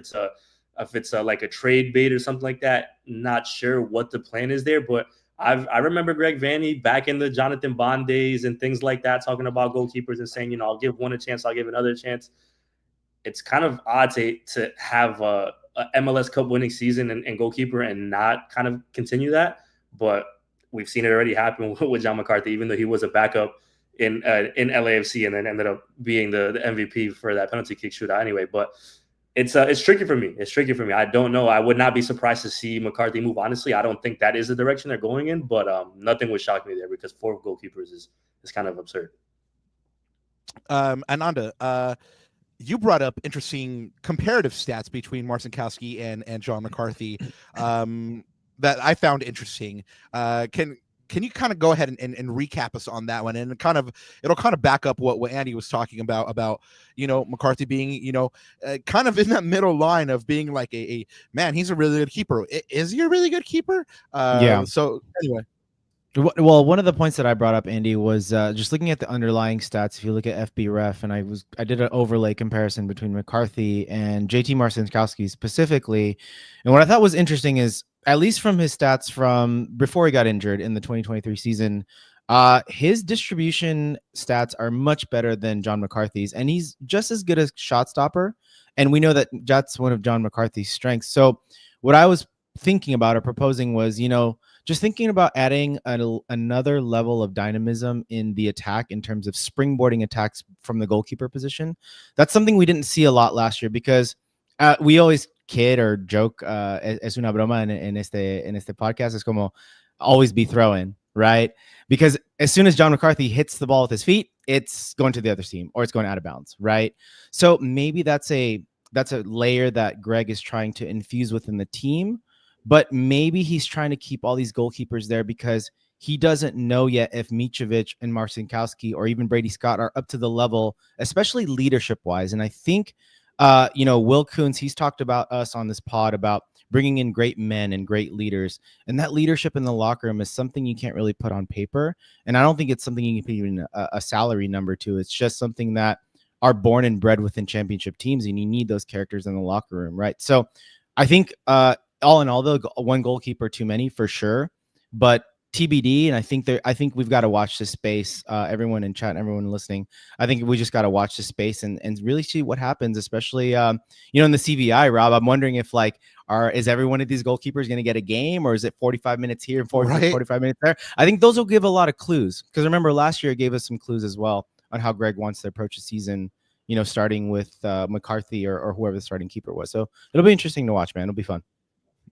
it's like a trade bait or something like that, not sure what the plan is there. But I remember Greg Vanney back in the Jonathan Bond days and things like that, talking about goalkeepers and saying, I'll give one a chance, I'll give another a chance. It's kind of odd to have a MLS Cup winning season and goalkeeper and not kind of continue that. But we've seen it already happen with John McCarthy, even though he was a backup in LAFC and then ended up being the MVP for that penalty kick shootout anyway. But It's tricky for me. It's tricky for me. I don't know. I would not be surprised to see McCarthy move. Honestly, I don't think that is the direction they're going in. But nothing would shock me there because 4 goalkeepers is kind of absurd. Ananda, you brought up interesting comparative stats between Marcinkowski and John McCarthy that I found interesting. Can you kind of go ahead and recap us on that one, and it'll kind of back up what Andy was talking about McCarthy being kind of in that middle line of being like a man, he's a really good keeper. Is he a really good keeper? Yeah. So anyway. Well, one of the points that I brought up, Andy, was just looking at the underlying stats. If you look at FBref, and I did an overlay comparison between McCarthy and JT Marcinkowski specifically, and what I thought was interesting is, at least from his stats from before he got injured in the 2023 season, his distribution stats are much better than John McCarthy's, and he's just as good a shot stopper. And we know that that's one of John McCarthy's strengths. So what I was thinking about or proposing was, just thinking about adding another level of dynamism in the attack in terms of springboarding attacks from the goalkeeper position. That's something we didn't see a lot last year because we always kid or joke, es una broma en este podcast, es como always be throwing, right? Because as soon as John McCarthy hits the ball with his feet, it's going to the other team or it's going out of bounds, right? So maybe that's a layer that Greg is trying to infuse within the team. But maybe he's trying to keep all these goalkeepers there because he doesn't know yet if Mitrovic and Marcinkowski or even Brady Scott are up to the level, especially leadership-wise. And I think, Will Kuntz, he's talked about us on this pod about bringing in great men and great leaders. And that leadership in the locker room is something you can't really put on paper. And I don't think it's something you can put even a salary number to. It's just something that are born and bred within championship teams, and you need those characters in the locker room, right? So I think all in all, though, one goalkeeper too many for sure, but TBD. And I think we've got to watch this space. Everyone in chat and everyone listening, I think we just got to watch this space and really see what happens, especially in the CVI. Rob, I'm wondering if is every one of these goalkeepers going to get a game, or is it 45 minutes here and 45 minutes there? I think those will give a lot of clues, because remember last year it gave us some clues as well on how Greg wants to approach the season. Starting with McCarthy or whoever the starting keeper was. So it'll be interesting to watch, man. It'll be fun.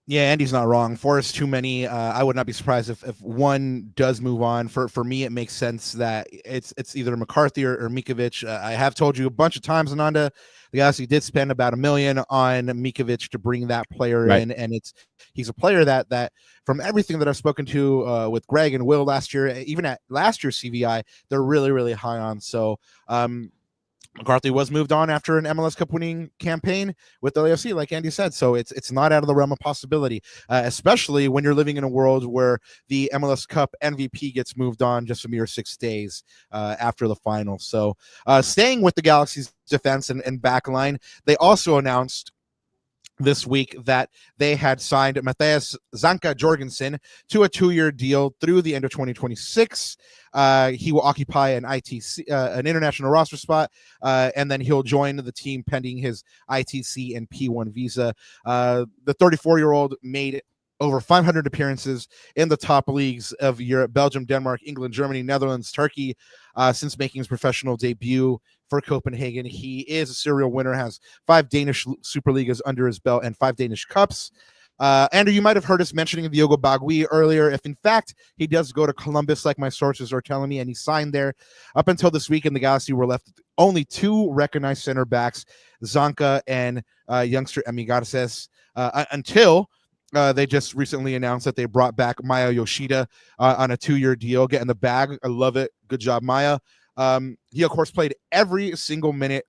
Yeah, Andy's not wrong. 4 is too many. I would not be surprised if one does move on. For me, it makes sense that it's either McCarthy or Mitrovic. I have told you a bunch of times, Ananda, the Galaxy did spend about $1 million on Mitrovic to bring that player in, and he's a player that from everything that I've spoken to with Greg and Will last year, even at last year's CVI, they're really, really high on. So McCarthy was moved on after an MLS Cup winning campaign with LAFC, like Andy said. So it's not out of the realm of possibility, especially when you're living in a world where the MLS Cup MVP gets moved on just a mere 6 days after the final. So staying with the Galaxy's defense and backline, they also announced this week that they had signed Mathias Zanka Jorgensen to a 2-year deal through the end of 2026. He will occupy an international roster spot, and then he'll join the team pending his ITC and P1 visa. The 34-year-old made over 500 appearances in the top leagues of Europe, Belgium, Denmark, England, Germany, Netherlands, Turkey, since making his professional debut for Copenhagen. He is a serial winner, has 5 Danish Superligas under his belt and 5 Danish Cups. Andrew, you might have heard us mentioning Diogo Bagui earlier. If in fact he does go to Columbus, like my sources are telling me, and he signed there, up until this weekend, the Galaxy were left with only 2 recognized center backs, Zanka and youngster Emi Garces, until they just recently announced that they brought back Maya Yoshida on a 2-year deal. Get in the bag. I love it. Good job, Maya. He, of course, played every single minute.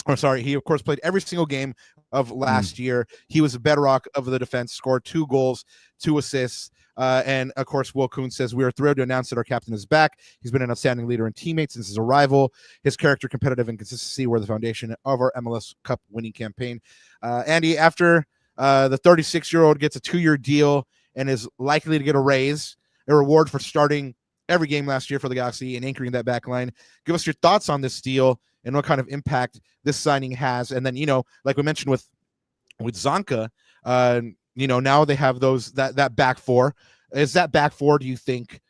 He, of course, played every single game of last year. He was a bedrock of the defense, scored 2 goals, 2 assists. And, of course, Will Kuntz says, we are thrilled to announce that our captain is back. He's been an outstanding leader and teammate since his arrival. His character, competitive, and consistency were the foundation of our MLS Cup winning campaign. Andy, after the 36-year-old gets a 2-year deal and is likely to get a raise, a reward for starting every game last year for the Galaxy and anchoring that back line, give us your thoughts on this deal and what kind of impact this signing has. And then, like we mentioned with Zanka, now they have that back 4. Is that back 4, do you think,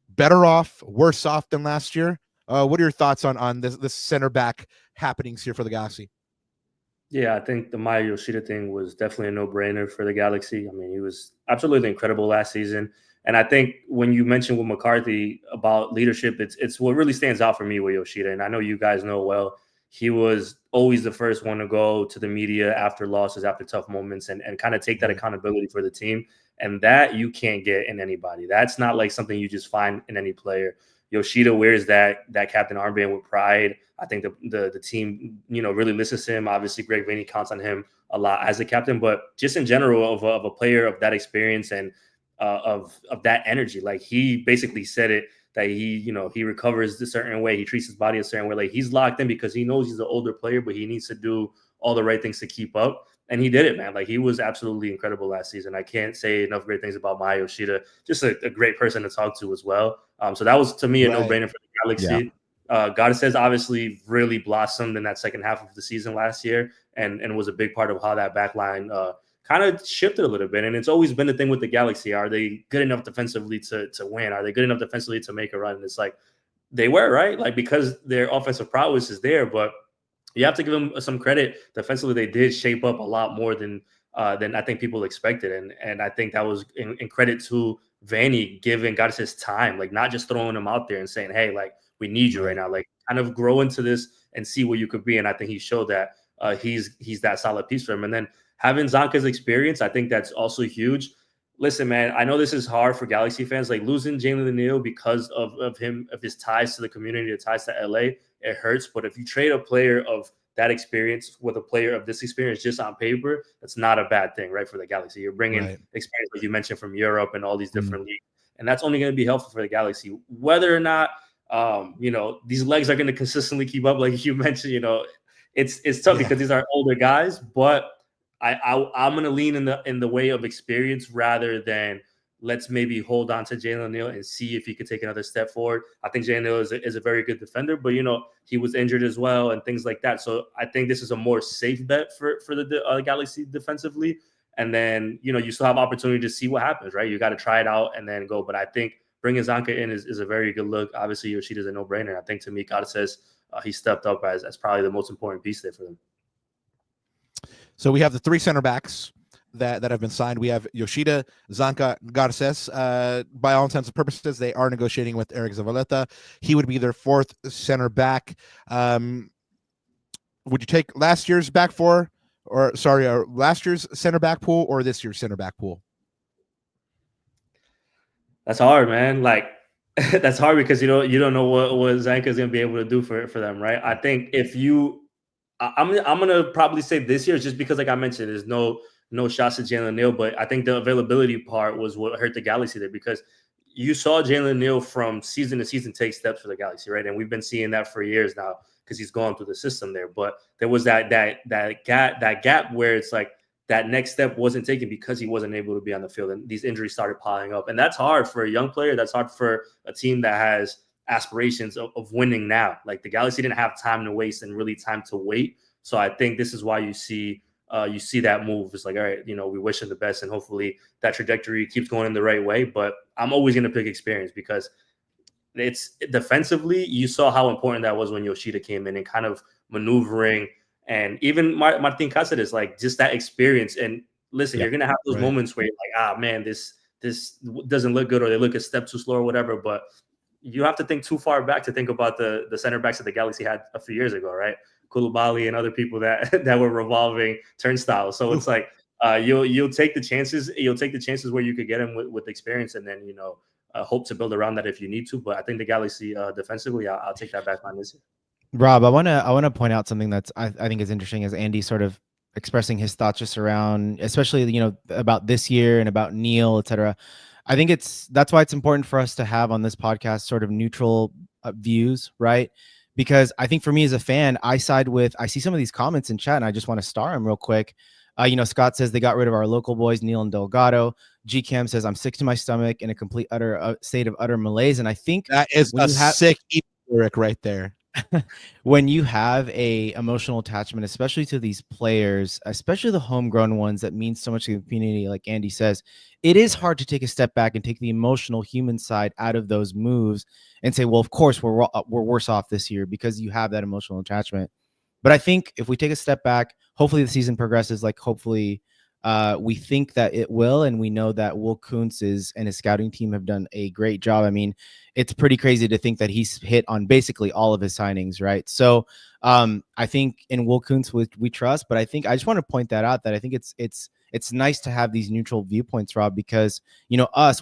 better off, worse off than last year? What are your thoughts on this center back happenings here for the Galaxy? Yeah, I think the Maya Yoshida thing was definitely a no-brainer for the Galaxy. I mean, he was absolutely incredible last season. And I think when you mentioned with McCarthy about leadership, it's what really stands out for me with Yoshida. And I know you guys know well, he was always the first one to go to the media after losses, after tough moments, and kind of take that accountability for the team. And that you can't get in anybody. That's not like something you just find in any player. Yoshida wears that captain armband with pride. I think the team, really listens to him. Obviously, Greg Vanney counts on him a lot as a captain, but just in general of a player of that experience and of that energy, like he basically said it that he recovers a certain way, he treats his body a certain way. Like he's locked in because he knows he's an older player, but he needs to do all the right things to keep up. And he did it, man. Like he was absolutely incredible last season. I can't say enough great things about Maya Yoshida. Just a great person to talk to as well. So that was to me a no-brainer for the Galaxy. Yeah. Goddess obviously really blossomed in that second half of the season last year and was a big part of how that backline kind of shifted a little bit. And it's always been the thing with the Galaxy. Are they good enough defensively to win? Are they good enough defensively to make a run? And it's like they were, right? Like because their offensive prowess is there, but you have to give them some credit. Defensively, they did shape up a lot more than I think people expected. And I think that was in credit to Vanney giving Goddess his time, like not just throwing him out there and saying, hey, like, we need you right now. Like kind of grow into this and see where you could be. And I think he showed that he's that solid piece for him. And then having Zanka's experience, I think that's also huge. Listen, man, I know this is hard for Galaxy fans. Like losing Jalen O'Neal because of his ties to the community, the ties to LA, it hurts. But if you trade a player of that experience with a player of this experience just on paper, that's not a bad thing, right? For the Galaxy, you're bringing experience, like you mentioned, from Europe and all these different leagues, and that's only going to be helpful for the Galaxy. Whether or not these legs are going to consistently keep up, like you mentioned, it's tough because these are older guys, but I'm going to lean in the way of experience rather than let's maybe hold on to Jalen O'Neal and see if he could take another step forward. I think Jalen O'Neal is a very good defender, but he was injured as well and things like that. So I think this is a more safe bet for the Galaxy defensively. And then you still have opportunity to see what happens, right? You got to try it out and then go. But I think bringing Zanka in is a very good look. Obviously, Yoshida's a no-brainer. I think to me, God says he stepped up as probably the most important piece there for them. So we have the three center backs that have been signed. We have Yoshida, Zanka, Garces. By all intents and purposes, they are negotiating with Eric Zavaleta. He would be their fourth center back. Would you take last year's last year's center back pool or this year's center back pool? That's hard, man. Like that's hard because you don't know what Zanka is going to be able to do for them, right? I think I'm gonna probably say this year just because, like I mentioned, there's no shots at Jalen O'Neal, but I think the availability part was what hurt the Galaxy there because you saw Jalen O'Neal from season to season take steps for the Galaxy, right? And we've been seeing that for years now because he's gone through the system there. But there was that gap where it's like that next step wasn't taken because he wasn't able to be on the field, and these injuries started piling up. And that's hard for a young player. That's hard for a team that has aspirations of winning now. Like the Galaxy didn't have time to waste and really time to wait. So I think this is why you see that move. It's like, all right, we wish him the best and hopefully that trajectory keeps going in the right way. But I'm always going to pick experience because it's defensively, you saw how important that was when Yoshida came in and kind of maneuvering. And even Martin Cáceres, like just that experience. And listen, you're going to have those moments where you're like, man, this doesn't look good, or they look a step too slow or whatever. But you have to think too far back to think about the center backs that the Galaxy had a few years ago, right? Koulibaly and other people that were revolving turnstiles. So it's like you'll take the chances. You'll take the chances where you could get him with experience, and then hope to build around that if you need to. But I think the Galaxy defensively, I'll take that back line this year. Rob, I wanna point out something that's I think is interesting as Andy sort of expressing his thoughts just around, especially about this year and about Neil, etc. I think that's why it's important for us to have on this podcast sort of neutral views, right? Because I think for me as a fan, I see some of these comments in chat and I just want to star them real quick. Scott says they got rid of our local boys, Neil and Delgado. G-Cam says I'm sick to my stomach in a complete state of utter malaise. And I think that is a sick lyric right there. When you have a emotional attachment, especially to these players, especially the homegrown ones that mean so much to the community, like Andy says, it is hard to take a step back and take the emotional human side out of those moves and say, well, of course we're worse off this year because you have that emotional attachment. But I think if we take a step back, hopefully the season progresses. Like hopefully we think that it will, and we know that Will Kuntz and his scouting team have done a great job. I mean, it's pretty crazy to think that he's hit on basically all of his signings, right? So I think in Will Kuntz we trust, but I think I just want to point that out, that I think it's nice to have these neutral viewpoints, Rob, because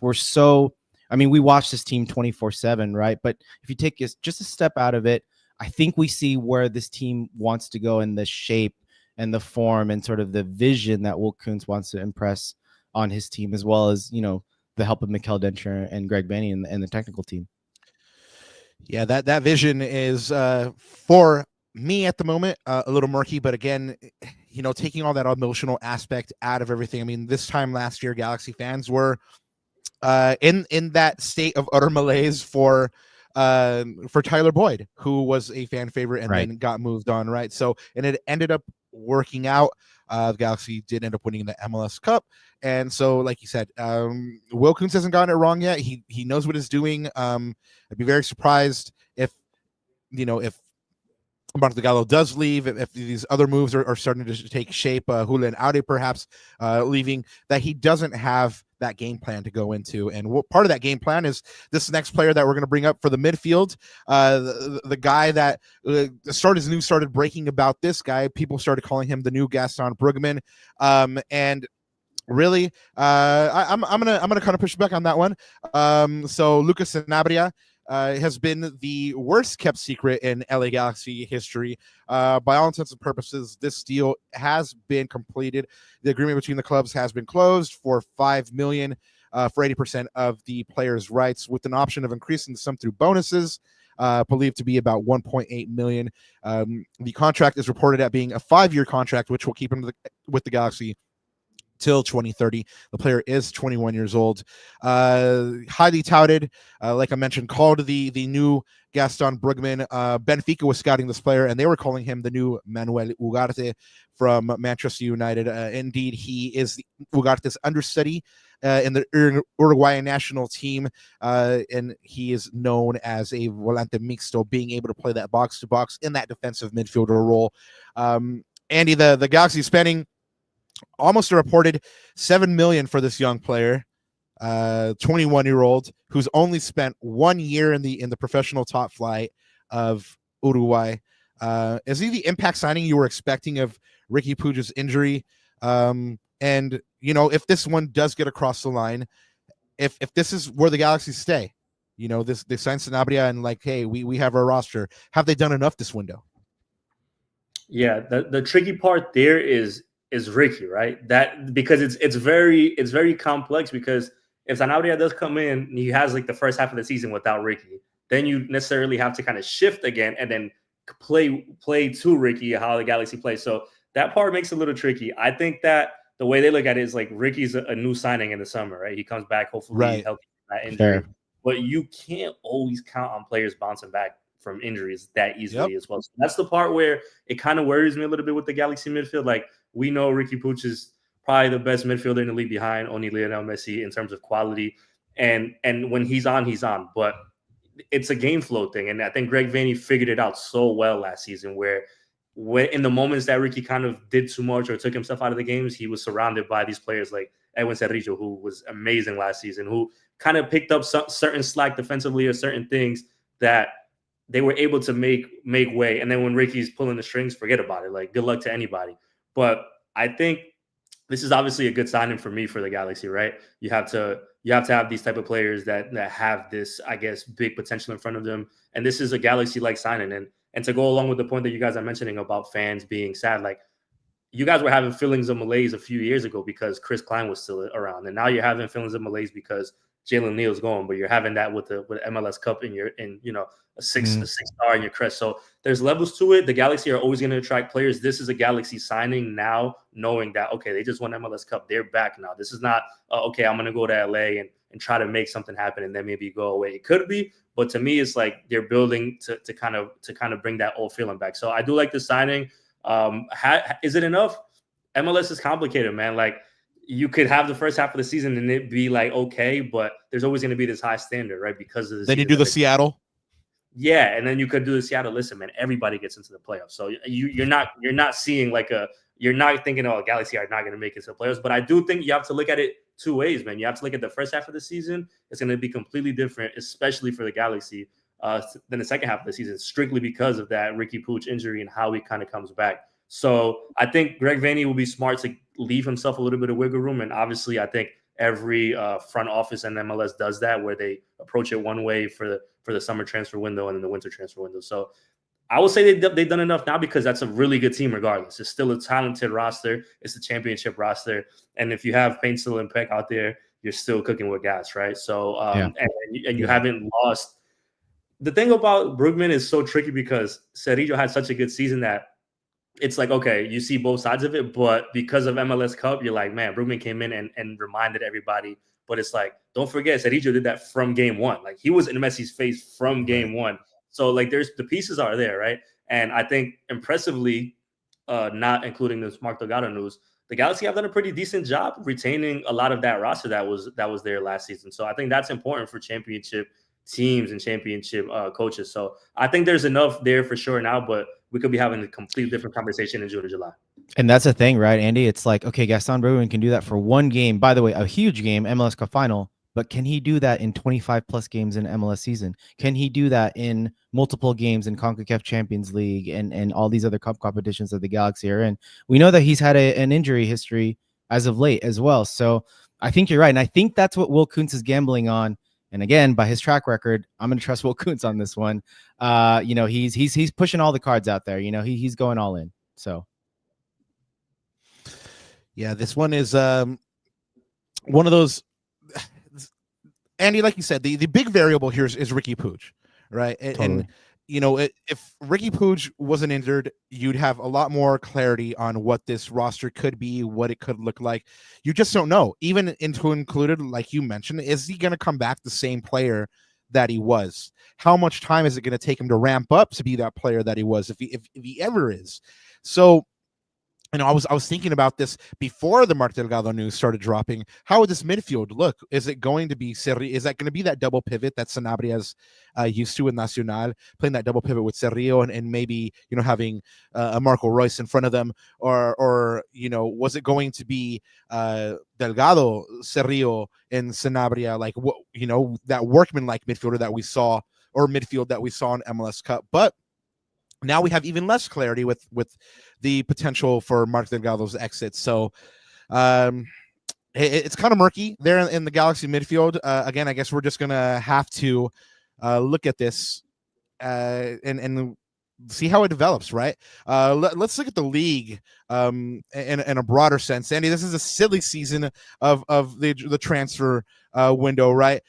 we're so, I mean, we watch this team 24/7, right? But if you take just a step out of it, I think we see where this team wants to go in the shape and the form and sort of the vision that Will Kuntz wants to impress on his team, as well as, the help of Mikel Dencher and Greg Benny and the technical team. Yeah, that vision is for me at the moment a little murky, but again, taking all that emotional aspect out of everything. I mean, this time last year, Galaxy fans were in that state of utter malaise for Tyler Boyd, who was a fan favorite and then got moved on, right? So, and it ended up working out. The Galaxy did end up winning the MLS Cup, and so, like you said, Will Kuntz hasn't gotten it wrong yet. He knows what he's doing. I'd be very surprised if Mark Delgado does leave, if these other moves are starting to take shape, Julian Aude perhaps leaving, that he doesn't have that game plan to go into. And what part of that game plan is this next player that we're going to bring up for the midfield, the guy that started breaking about this guy. People started calling him the new Gaston Brugman. And really, I'm gonna kind of push back on that one. So Lucas Sanabria has been the worst kept secret in LA Galaxy history. By all intents and purposes, this deal has been completed. The agreement between the clubs has been closed for $5 million for 80% of the players' rights, with an option of increasing the sum through bonuses, believed to be about $1.8 million. The contract is reported at being a 5-year contract, which will keep him with the Galaxy till 2030. The player is 21 years old. Highly touted, like I mentioned, called the new Gaston Brugman. Benfica was scouting this player, and they were calling him the new Manuel Ugarte from Manchester United. Indeed, he is Ugarte's understudy in the Uruguayan national team, and he is known as a volante mixto, being able to play that box-to-box in that defensive midfielder role. Andy, the Galaxy spending almost a reported $7 million for this young player, 21-year-old, who's only spent 1 year in the professional top flight of Uruguay. Is he the impact signing you were expecting of Ricky Puig's injury? And if this one does get across the line, if this is where the Galaxy stay, they sign Sanabria and hey, we have our roster. Have they done enough this window? Yeah, the tricky part there is Ricky, right? That because it's very complex, because if Sanabria does come in, he has the first half of the season without Ricky, then you necessarily have to kind of shift again and then play to Ricky how the Galaxy plays. So that part makes it a little tricky. I think that the way they look at it is Ricky's a new signing in the summer, right? He comes back, hopefully healthy from that injury. Fair. But you can't always count on players bouncing back from injuries that easily as well. So that's the part where it kind of worries me a little bit with the Galaxy midfield. We know Ricky Puig is probably the best midfielder in the league behind only Lionel Messi in terms of quality. And when he's on, he's on. But it's a game flow thing. And I think Greg Vanney figured it out so well last season, where in the moments that Ricky kind of did too much or took himself out of the games, he was surrounded by these players like Edwin Cerrillo, who was amazing last season, who kind of picked up certain slack defensively or certain things that they were able to make way. And then when Ricky's pulling the strings, forget about it. Good luck to anybody. But I think this is obviously a good signing for me for the Galaxy, right? You have to have these type of players that have this, I guess, big potential in front of them. And this is a Galaxy-like signing. And to go along with the point that you guys are mentioning about fans being sad, you guys were having feelings of malaise a few years ago because Chris Klein was still around. And now you're having feelings of malaise because Jalen Neal's going, but you're having that with MLS Cup in a six star in your crest. So there's levels to it. The Galaxy are always going to attract players. This is a Galaxy signing now, knowing that, okay, they just won MLS Cup. They're back now. This is not, okay, I'm going to go to LA and try to make something happen and then maybe go away. It could be, but to me, it's they're building to kind of bring that old feeling back. So I do like the signing. Is it enough? MLS is complicated, man. You could have the first half of the season and it be okay, but there's always going to be this high standard, right? Because of then you do the Seattle. Yeah, and then you could do the Seattle. Listen, man, everybody gets into the playoffs, so you're not seeing like you're not thinking, oh, Galaxy are not going to make it to the playoffs. But I do think you have to look at it two ways, man. You have to look at the first half of the season. It's going to be completely different, especially for the Galaxy, than the second half of the season, strictly because of that Ricky Pooch injury and how he kind of comes back. So I think Greg Vanney will be smart to leave himself a little bit of wiggle room, and obviously I think every front office in MLS does that, where they approach it one way for the summer transfer window and then the winter transfer window. So I will say they've done enough now, because that's a really good team regardless. It's still a talented roster. It's a championship roster. And if you have Paintsel and Peck out there, you're still cooking with gas, right? So and you haven't lost. The thing about Brugman is so tricky, because Cerrillo had such a good season that it's like, okay, you see both sides of it, but because of MLS Cup, you're like, man, Brugman came in and reminded everybody. But it's like, don't forget, Cerrillo did that from game one. Like, he was in Messi's face from game one. So, like, there's the pieces are there, right? And I think impressively, not including this Mark Delgado news, the Galaxy have done a pretty decent job retaining a lot of that roster that was there last season. So I think that's important for championship teams and championship coaches. So I think there's enough there for sure now, but we could be having a completely different conversation in June or July. And that's the thing, right, Andy? It's like, okay, Gaston Brugman can do that for one game. By the way, a huge game, MLS Cup final. But can he do that in 25 plus games in MLS season? Can he do that in multiple games in CONCACAF Champions League and all these other cup competitions that the Galaxy are in? We know that he's had an injury history as of late as well. So I think you're right. And I think that's what Will Kuntz is gambling on. And again, by his track record, I'm going to trust Will Kuntz on this one. He's pushing all the cards out there. He's going all in. So, yeah, this one is one of those. Andy, like you said, the big variable here is Ricky Pooch, right? And if Ricky Pooch wasn't injured, you'd have a lot more clarity on what this roster could be, what it could look like. You just don't know. Even included, like you mentioned, is he going to come back the same player that he was? How much time is it going to take him to ramp up to be that player that he was, if he ever is? So, I was thinking about this before the Mark Delgado news started dropping. How would this midfield look? Is it going to be Cerrillo? Is that going to be that double pivot that Sanabria used to in Nacional, playing that double pivot with Cerrillo and maybe having a Marco Royce in front of them, or was it going to be Delgado, Cerrillo, and Sanabria, like that workman-like midfielder that we saw, or midfield that we saw in MLS Cup? But now we have even less clarity with the potential for Mark Delgado's exit. So it's kind of murky there in the Galaxy midfield. Again, I guess we're just going to have to look at this and see how it develops, right? Let's look at the league in a broader sense. Andy, this is a silly season of the transfer window, right?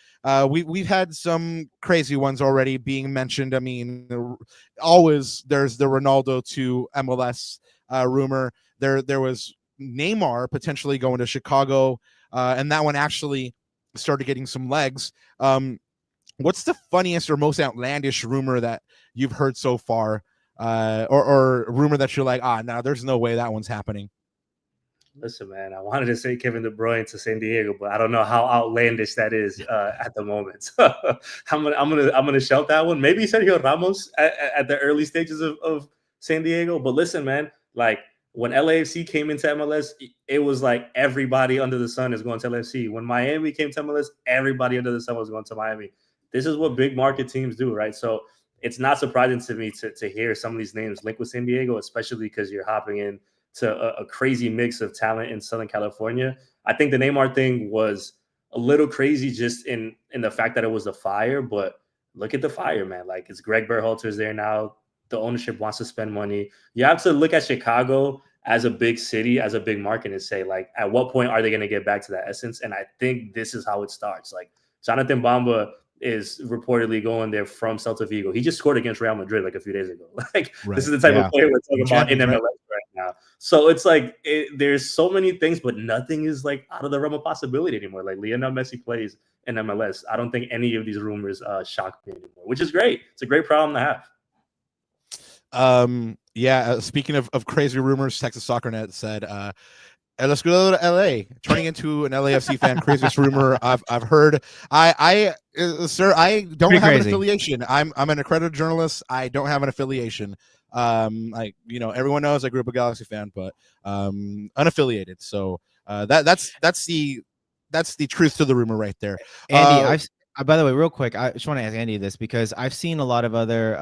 We've had some crazy ones already being mentioned. I mean, always there's the Ronaldo to MLS rumor. There was Neymar potentially going to Chicago, and that one actually started getting some legs. What's the funniest or most outlandish rumor that you've heard so far, or rumor that you're like, no, there's no way that one's happening? Listen, man, I wanted to say Kevin De Bruyne to San Diego, but I don't know how outlandish that is at the moment. So I'm gonna shout that one. Maybe Sergio Ramos at the early stages of San Diego. But listen, man, like when LAFC came into MLS, it was like everybody under the sun is going to LAFC. When Miami came to MLS, everybody under the sun was going to Miami. This is what big market teams do, right? So it's not surprising to me to hear some of these names linked with San Diego, especially because you're hopping in to a crazy mix of talent in Southern California. I think the Neymar thing was a little crazy just in the fact that it was a fire, but look at the fire, man. Like, it's Greg Berhalter's there now. The ownership wants to spend money. You have to look at Chicago as a big city, as a big market, and say, like, at what point are they going to get back to that essence? And I think this is how it starts. Like, Jonathan Bamba is reportedly going there from Celta Vigo. He just scored against Real Madrid like a few days ago. Like, right. This is the type of player we're talking about in MLS right now. So it's like there's so many things, but nothing is like out of the realm of possibility anymore. Like, Lionel Messi plays in MLS. I don't think any of these rumors shock me anymore, which is great. It's a great problem to have. Speaking of crazy rumors, Texas SoccerNet said And let's go to LA, turning into an LAFC fan. Craziest rumor I've heard. Sir, I don't have an affiliation. I'm an accredited journalist. I don't have an affiliation. Everyone knows I grew up a Galaxy fan, but unaffiliated. So that's the truth to the rumor right there. Andy, by the way, real quick, I just want to ask Andy this because I've seen a lot of other,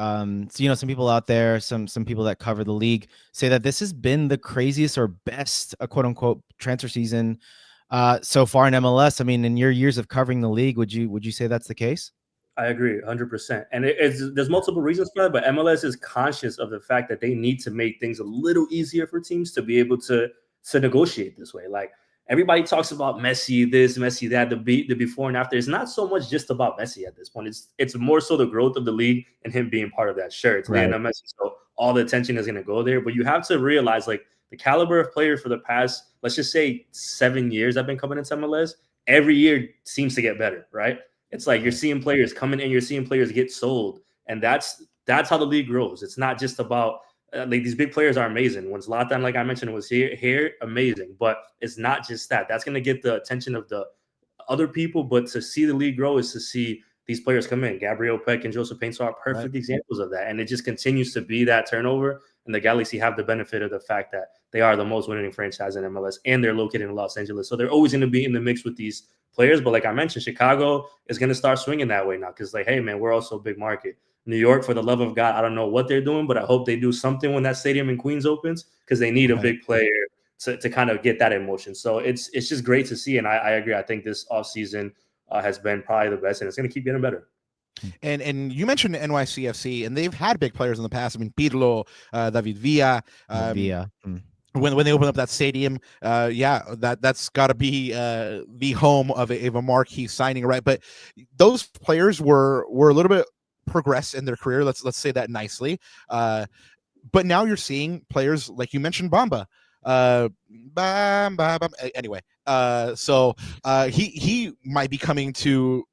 some people out there, some people that cover the league say that this has been the craziest or best, quote unquote, transfer season so far in MLS. I mean, in your years of covering the league, would you say that's the case? I agree 100%. And there's multiple reasons for that, but MLS is conscious of the fact that they need to make things a little easier for teams to be able to negotiate this way. Like, everybody talks about Messi, this, Messi, that, the before and after. It's not so much just about Messi at this point. It's more so the growth of the league and him being part of that. Sure, it's Lionel Messi, so all the attention is going to go there. But you have to realize, like, the caliber of player for the past, let's just say 7 years I've been coming into MLS, every year seems to get better, right? It's like you're seeing players coming in, you're seeing players get sold. And that's how the league grows. It's not just about like these big players are amazing. When Zlatan, like I mentioned, was here, amazing. But it's not just that. That's going to get the attention of the other people. But to see the league grow is to see these players come in. Gabriel Peck and Joseph Painter are perfect examples of that. And it just continues to be that turnover. And the Galaxy have the benefit of the fact that they are the most winning franchise in MLS, and they're located in Los Angeles. So they're always going to be in the mix with these players. But like I mentioned, Chicago is going to start swinging that way now because, like, hey, man, we're also a big market. New York, for the love of God, I don't know what they're doing, but I hope they do something when that stadium in Queens opens because they need a big player to kind of get that emotion. So it's just great to see. And I agree. I think this offseason has been probably the best, and it's going to keep getting better. And you mentioned NYCFC, and they've had big players in the past. I mean, Pirlo, David Villa. When they open up that stadium, that's got to be the home of a marquee signing, right? But those players were a little bit progress in their career. Let's say that nicely. But now you're seeing players like you mentioned, Bamba. Anyway, so he might be coming to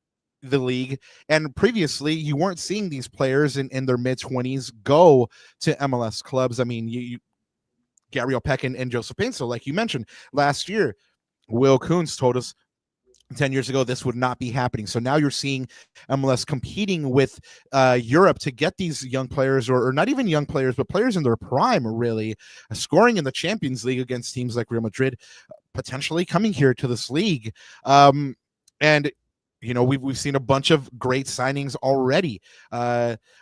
the league, and previously you weren't seeing these players in their mid-20s go to MLS clubs. I mean, you Gabriel Peck and Joseph Painter, like you mentioned last year. Will Kuntz told us 10 years ago this would not be happening. So now you're seeing MLS competing with Europe to get these young players, or not even young players, but players in their prime, really scoring in the Champions League against teams like Real Madrid, potentially coming here to this league. And we've seen a bunch of great signings already.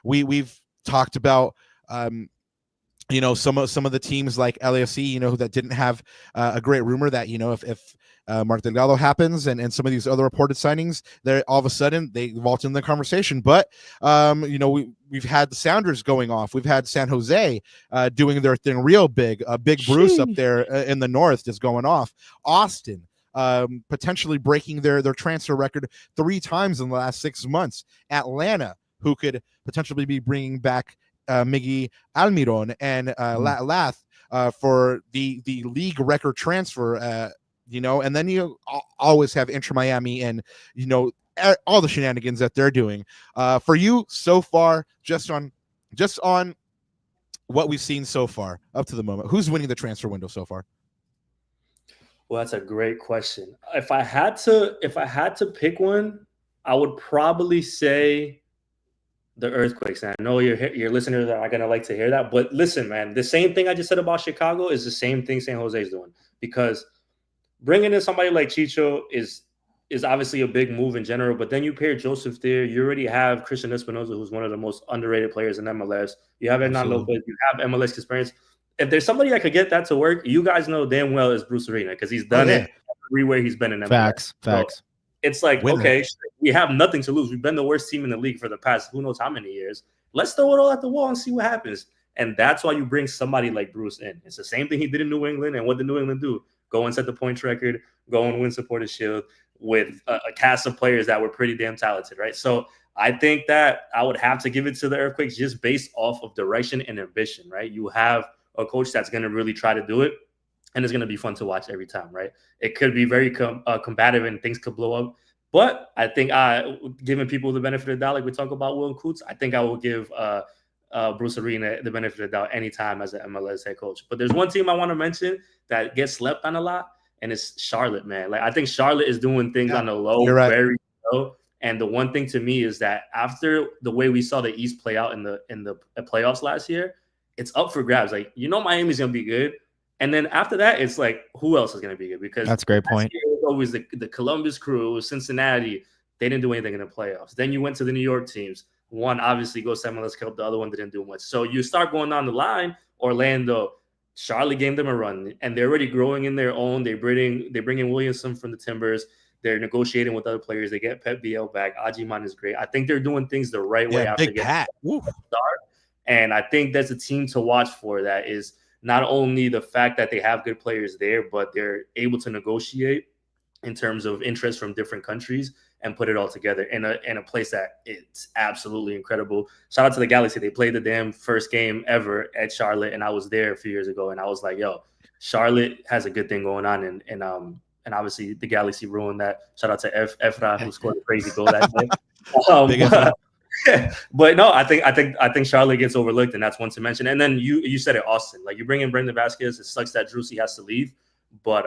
We've talked about some of the teams like LAFC, that didn't have a great rumor that if Mark Delgado happens and some of these other reported signings, they're all of a sudden they vault in the conversation. But we've had the Sounders going off. We've had San Jose doing their thing real big. Big Bruce up there in the north is going off. Austin potentially breaking their transfer record 3 times in the last 6 months. Atlanta, who could potentially be bringing back Miggy Almiron and Lath for the league record transfer, and then you always have Inter Miami and all the shenanigans that they're doing. For you so far, just on what we've seen so far up to the moment, who's winning the transfer window so far? Well, that's a great question. If I had to pick one, I would probably say the Earthquakes. And I know your listeners are going to like to hear that, but listen, man, the same thing I just said about Chicago is the same thing San Jose is doing, because bringing in somebody like Chicho is obviously a big move in general, but then you pair Joseph there. You already have Christian Espinoza, who's one of the most underrated players in MLS. You have Hernan Lopez. You have MLS experience. If there's somebody that could get that to work, you guys know damn well it's Bruce Arena, because he's done it everywhere he's been in MLS. Facts. So it's like, okay, we have nothing to lose. We've been the worst team in the league for the past who knows how many years. Let's throw it all at the wall and see what happens. And that's why you bring somebody like Bruce in. It's the same thing he did in New England. And what did New England do? Go and set the points record, go and win Supporters' Shield with a cast of players that were pretty damn talented, right? So I think that I would have to give it to the Earthquakes just based off of direction and ambition, right? You have a coach that's going to really try to do it, and it's going to be fun to watch every time, right? It could be very combative and things could blow up. But I think giving people the benefit of the doubt, like we talk about Will Kuntz, I think I will give Bruce Arena the benefit of the doubt anytime as an MLS head coach. But there's one team I want to mention that gets slept on a lot, and it's Charlotte, man. Like I think Charlotte is doing things on the low, you're right. very low. And the one thing to me is that after the way we saw the East play out in the playoffs last year, it's up for grabs. Like, Miami's going to be good. And then after that, it's like, who else is going to be good? Because that's a great point. It was always the Columbus Crew, Cincinnati. They didn't do anything in the playoffs. Then you went to the New York teams. One obviously goes to MLS Cup. The other one didn't do much. So you start going down the line. Orlando, Charlotte gave them a run, and they're already growing in their own. They bring in Williamson from the Timbers. They're negotiating with other players. They get Pep Biel back. Ajiman is great. I think they're doing things the right way after Big Pat. Start. And I think that's a team to watch for. That is not only the fact that they have good players there, but they're able to negotiate in terms of interest from different countries and put it all together in a place that it's absolutely incredible. Shout out to the Galaxy. They played the damn first game ever at Charlotte, and I was there a few years ago, and I was like, yo, Charlotte has a good thing going on, and obviously the Galaxy ruined that. Shout out to Efra, who scored a crazy goal that day. But no, I think Charlotte gets overlooked, and that's one to mention. And then you said it, Austin. Like, you bring in Brendan Vasquez. It sucks that Drusi has to leave, but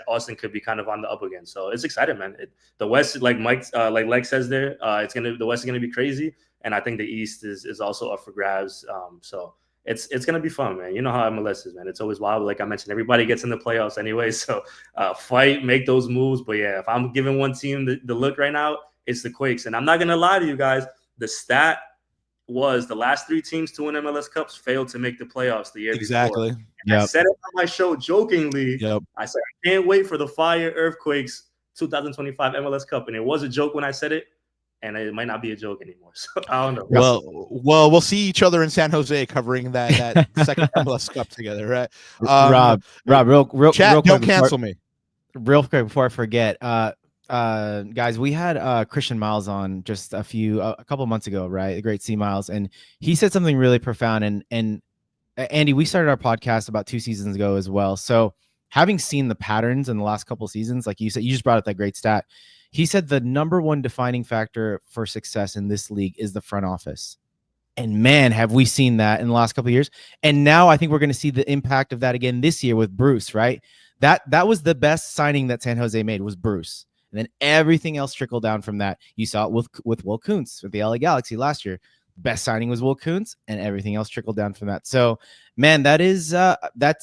Austin could be kind of on the up again. So it's exciting, man. The West, like Lex says there, the West is gonna be crazy, and I think the East is also up for grabs. So it's gonna be fun, man. You know how MLS is, man. It's always wild. Like I mentioned, everybody gets in the playoffs anyway. So fight, make those moves. But yeah, if I'm giving one team the look right now, it's the Quakes. And I'm not gonna lie to you guys. The stat was the last 3 teams to win MLS Cups failed to make the playoffs the year before. I said it on my show jokingly. I said, I can't wait for the Fire Earthquakes 2025 MLS Cup. And it was a joke when I said it, and it might not be a joke anymore. So I don't know. Well, we'll see each other in San Jose covering that second MLS Cup together, right? Rob, real chat, real quick, don't cancel me. Real quick before I forget, guys, we had Christian Miles on just a couple months ago, right? The great C Miles, and he said something really profound. And Andy, we started our podcast about 2 seasons ago as well. So having seen the patterns in the last couple seasons, like you said, you just brought up that great stat. He said the number one defining factor for success in this league is the front office. And man, have we seen that in the last couple of years. And now I think we're going to see the impact of that again this year with Bruce, right? That was the best signing that San Jose made, was Bruce. And then everything else trickled down from that. You saw it with Will Kuntz with the LA Galaxy last year. Best signing was Will Kuntz, and everything else trickled down from that. So, man, that's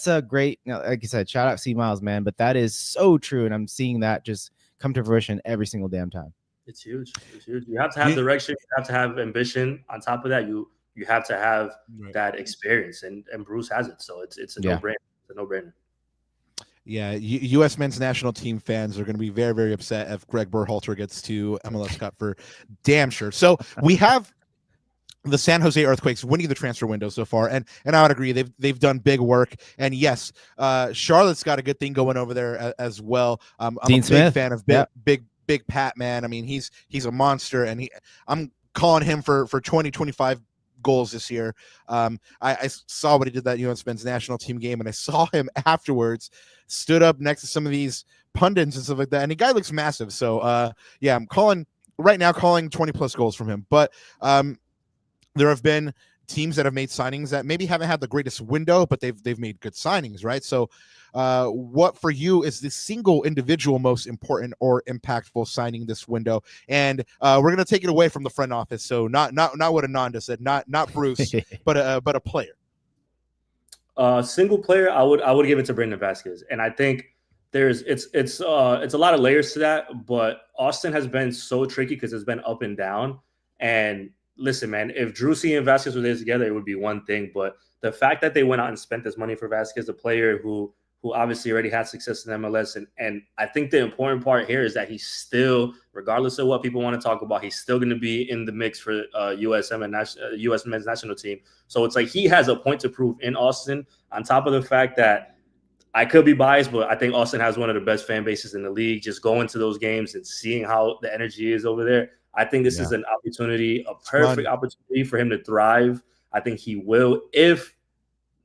a great, like I said, shout out C Miles, man. But that is so true, and I'm seeing that just come to fruition every single damn time. It's huge. It's huge. You have to have direction. You have to have ambition. On top of that, you have to have that experience, and Bruce has it. So it's a no-brainer. It's a no-brainer. Yeah, U.S. men's national team fans are going to be very, very upset if Greg Berhalter gets to MLS Cup for damn sure. So we have the San Jose Earthquakes winning the transfer window so far, and I would agree they've done big work. And yes, Charlotte's got a good thing going over there as well. I'm a big fan of Big Pat, man. I mean, he's a monster, and I'm calling him for 2025 goals this year. I saw what he did that U.S. men's national team game, and I saw him afterwards stood up next to some of these pundits and stuff like that, and the guy looks massive. So I'm calling 20 plus goals from him. But there have been teams that have made signings that maybe haven't had the greatest window, but they've made good signings, right? So what for you is the single individual most important or impactful signing this window? And we're going to take it away from the front office. So not what Ananda said, not Bruce, but a player. Single player, I would give it to Brendan Vasquez. And I think it's a lot of layers to that, but Austin has been so tricky because it's been up and down. And listen, man, if Drusi and Vasquez were there together, it would be one thing. But the fact that they went out and spent this money for Vasquez, a player who obviously already had success in MLS, and I think the important part here is that he's still, regardless of what people want to talk about, he's still going to be in the mix for U.S. men's national team. So it's like he has a point to prove in Austin, on top of the fact that I could be biased, but I think Austin has one of the best fan bases in the league. Just going to those games and seeing how the energy is over there, I think this is an opportunity, a perfect opportunity for him to thrive. I think he will if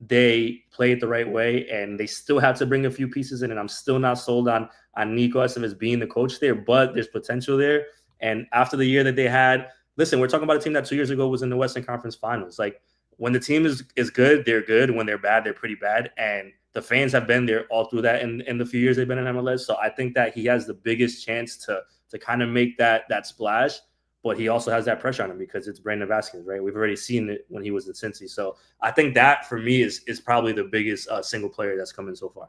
they play it the right way, and they still have to bring a few pieces in. And I'm still not sold on Nico Estevez being the coach there, but there's potential there. And after the year that they had, listen, we're talking about a team that 2 years ago was in the Western Conference Finals. Like, when the team is good, they're good. When they're bad, they're pretty bad. And the fans have been there all through that in the few years they've been in MLS. So I think that he has the biggest chance to kind of make that splash. But he also has that pressure on him because it's Brandon Vasquez, right? We've already seen it when he was in Cincy. So I think that for me is probably the biggest single player that's come in so far.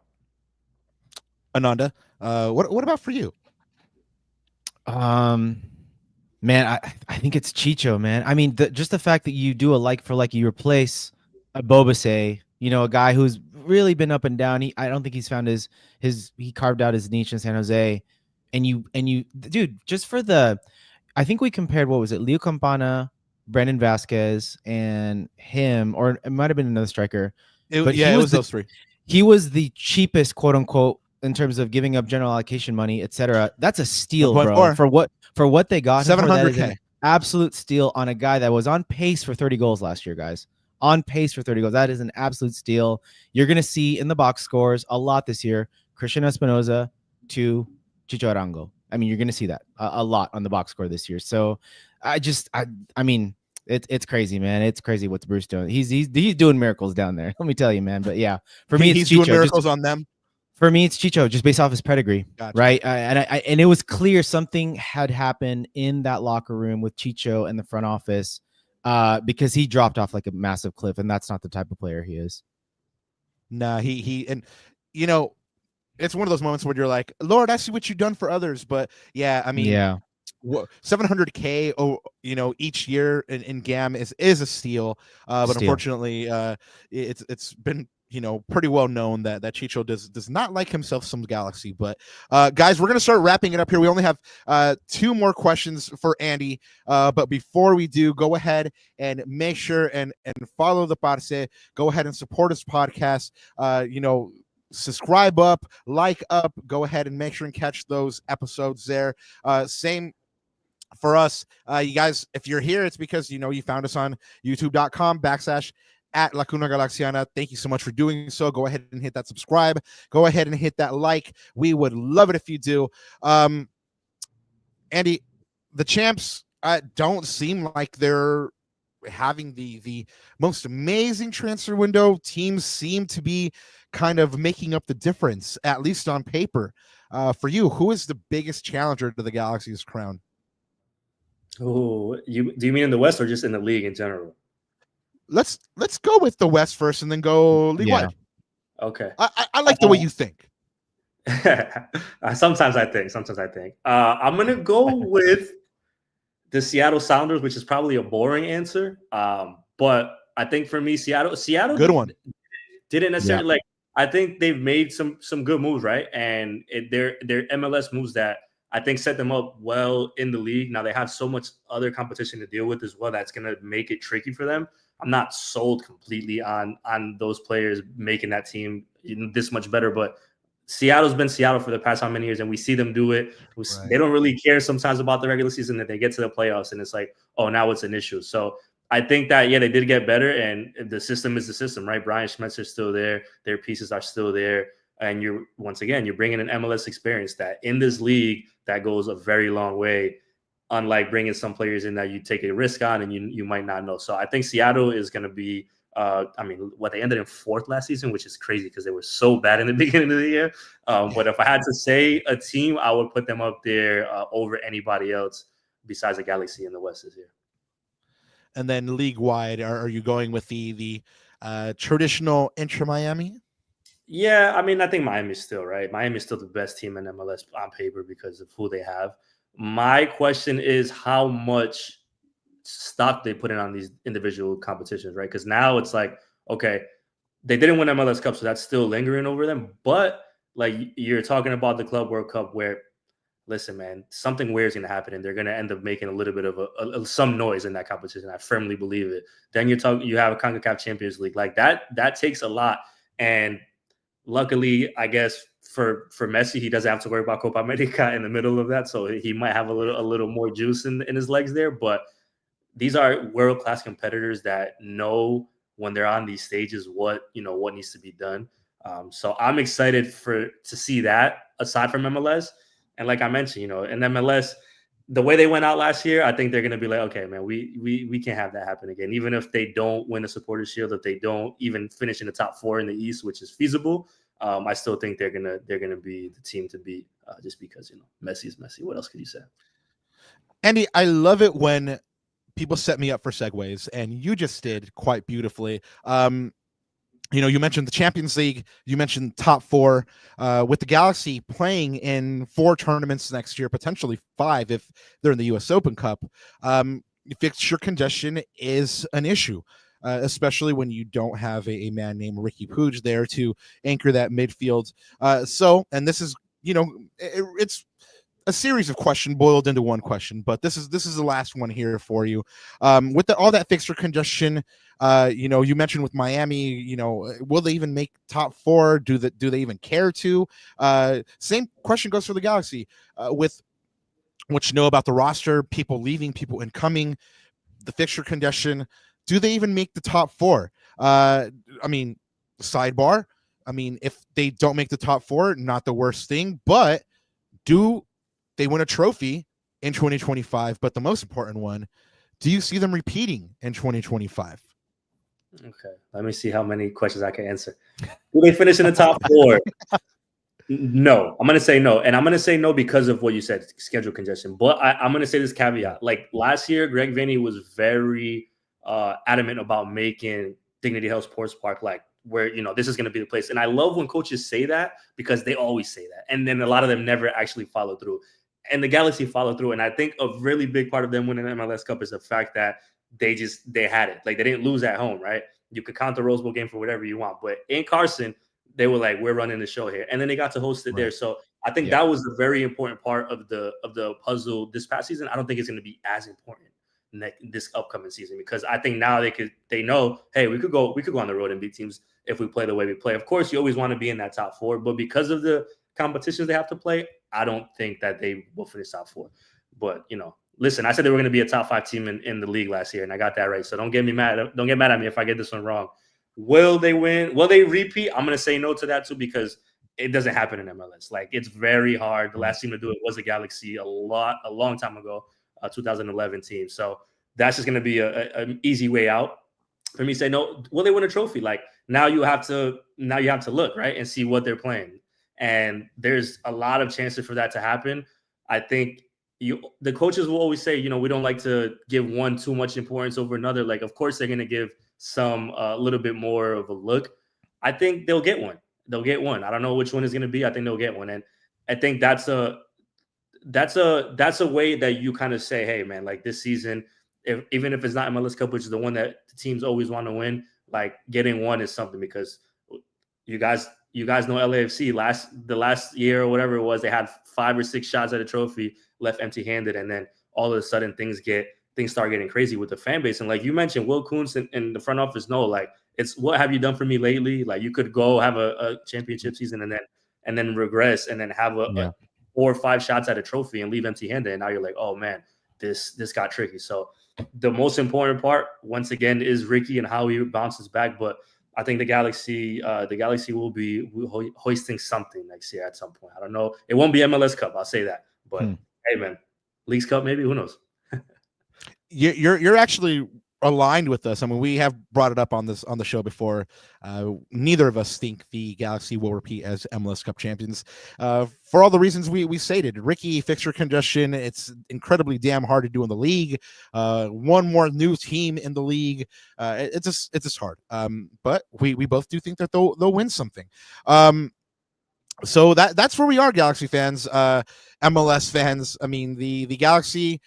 Ananda, what about for you? Man, I think it's Chicho, man. I mean, just the fact that you do a like for like, you replace a Bobase, a guy who's really been up and down. I don't think he's found he carved out his niche in San Jose, and you, dude, just for I think we compared, what was it, Leo Campana, Brandon Vasquez, and him, or it might have been another striker. It was those three. He was the cheapest, quote unquote, in terms of giving up general allocation money, etc. That's a steal, bro. For what they got, $700K, absolute steal on a guy that was on pace for 30 goals last year, guys. On pace for 30 goals. That is an absolute steal. You're gonna see in the box scores a lot this year. Christian Espinoza to Chicho Arango. I mean, you're gonna see that a lot on the box score this year. So, I mean, it's crazy, man. It's crazy what's Bruce doing. He's doing miracles down there. Let me tell you, man. But yeah, for me, he's doing miracles on them. For me, it's Chicho, just based off his pedigree, Gotcha. right? And it was clear something had happened in that locker room with Chicho and the front office, because he dropped off like a massive cliff, and that's not the type of player he is. Nah, he and it's one of those moments where you're like, Lord, I see what you've done for others, but yeah, I mean, yeah, $700K, each year in GAM is a steal, but unfortunately, it's been pretty well known that Chicho does not like himself some Galaxy. But guys, we're gonna start wrapping it up here. We only have 2 more questions for Andy, but before we do, go ahead and make sure and follow the Parce. Go ahead and support this podcast. Subscribe up, like up, go ahead and make sure and catch those episodes there. Same for us, you guys, if you're here, it's because you found us on youtube.com/@Lacuna Galaxiana. Thank you so much for doing so. Go ahead and hit that subscribe. Go ahead and hit that like. We would love it if you do. Andy, the champs don't seem like they're having the most amazing transfer window. Teams seem to be kind of making up the difference, at least on paper. For you, who is the biggest challenger to the Galaxy's crown? Oh, do you mean in the West or just in the league in general? Let's go with the West first, and then go league-wide. Okay. I like the way you think. Sometimes I think. I'm gonna go with the Seattle Sounders, which is probably a boring answer. But I think for me, Seattle, good one. Didn't necessarily like. I think they've made some good moves, right? And they're MLS moves that I think set them up well in the league. Now they have so much other competition to deal with as well that's going to make it tricky for them. I'm not sold completely on those players making that team this much better, but Seattle's been Seattle for the past how many years, and we see them do it. Right. They don't really care sometimes about the regular season, that they get to the playoffs and it's like, oh, now it's an issue. So I think that, they did get better, and the system is the system, right? Brian Schmetzer's still there. Their pieces are still there. And you're bringing an MLS experience that in this league that goes a very long way, unlike bringing some players in that you take a risk on and you might not know. So I think Seattle is going to be, they ended in 4th last season, which is crazy because they were so bad in the beginning of the year. But if I had to say a team, I would put them up there over anybody else besides the Galaxy in the West this year. And then league-wide, are you going with the traditional Inter Miami? Yeah, I think Miami's still, right? Miami's still the best team in MLS on paper because of who they have. My question is how much stock they put in on these individual competitions, right? Because now it's like, okay, they didn't win MLS Cup, so that's still lingering over them. But like you're talking about the Club World Cup where, listen, man, something weird is going to happen, and they're going to end up making a little bit of some noise in that competition. I firmly believe it. Then you have a CONCACAF Champions League. Like that takes a lot. And luckily, I guess for Messi, he doesn't have to worry about Copa America in the middle of that, so he might have a little more juice in his legs there. But these are world-class competitors that know when they're on these stages what needs to be done. So I'm excited to see that aside from MLS. And like I mentioned, in MLS, the way they went out last year, I think they're going to be like, okay, man, we can't have that happen again. Even if they don't win the Supporters Shield, if they don't even finish in the top 4 in the East, which is feasible, I still think they're gonna be the team to beat, just because Messi is Messi. What else could you say? Andy, I love it when people set me up for segues, and you just did quite beautifully. You mentioned the Champions League, you mentioned top 4, with the Galaxy playing in 4 tournaments next year, potentially 5 if they're in the US Open Cup. Fixture congestion is an issue, especially when you don't have a man named Ricky Puig there to anchor that midfield. And this is, it's a series of questions boiled into one question, but this is the last one here for you. With all that fixture congestion, you mentioned with Miami, will they even make top 4? Do they even care to? Same question goes for the Galaxy, with what you know about the roster, people leaving, people incoming, the fixture congestion. Do they even make the top 4? Sidebar. If they don't make the top 4, not the worst thing, but do they win a trophy in 2025? But the most important one, do you see them repeating in 2025? Okay, let me see how many questions I can answer. Will they finish in the top 4? No, I'm going to say no. And I'm going to say no because of what you said, schedule congestion. But I'm going to say this caveat. Like last year, Greg Vanney was very adamant about making Dignity Health Sports Park like where, this is going to be the place. And I love when coaches say that because they always say that. And then a lot of them never actually follow through. And the Galaxy followed through. And I think a really big part of them winning the MLS Cup is the fact that they had it. Like they didn't lose at home, right? You could count the Rose Bowl game for whatever you want. But in Carson, they were like, we're running the show here. And then they got to host it there. So I think that was a very important part of the puzzle this past season. I don't think it's going to be as important this upcoming season, because I think now they know, hey, we could go on the road and beat teams if we play the way we play. Of course, you always want to be in that top 4, but because of the competitions they have to play, I don't think that they will finish top 4. But, listen, I said they were going to be a top 5 team in the league last year, and I got that right. So don't get mad at me if I get this one wrong. Will they win? Will they repeat? I'm going to say no to that too, because it doesn't happen in MLS. Like, it's very hard. The last team to do it was the Galaxy a long time ago, 2011 team. So that's just going to be an easy way out for me to say no. Will they win a trophy? Like, now you have to look, right, and see what they're playing. And there's a lot of chances for that to happen. I think the coaches will always say, we don't like to give one too much importance over another. Like, of course, they're going to give some a little bit more of a look. I think they'll get one. I don't know which one is going to be. I think they'll get one. And I think that's a way that you kind of say, hey, man, like this season, even if it's not MLS Cup, which is the one that the teams always want to win, like getting one is something, because you guys know LAFC the last year or whatever it was, they had 5 or 6 shots at a trophy, left empty-handed, and then all of a sudden things start getting crazy with the fan base. And like you mentioned, Will Kuntz and the front office know, like, it's what have you done for me lately? Like, you could go have a championship season and then regress and then have a 4 or 5 shots at a trophy and leave empty-handed, and now you're like, oh man, this got tricky. So the most important part, once again, is Ricky and how he bounces back. But I think the Galaxy will be hoisting something next year at some point. I don't know. It won't be MLS Cup, I'll say that. But hey, man, Leagues Cup maybe. Who knows? You're actually aligned with us. I mean, we have brought it up on the show before. Neither of us think the Galaxy will repeat as MLS Cup champions, for all the reasons we stated. Ricky, fixture congestion, it's incredibly damn hard to do in the league. One more new team in the league, it's just hard. But we both do think that they'll win something. So that's where we are, Galaxy fans, MLS fans. I mean, the Galaxy,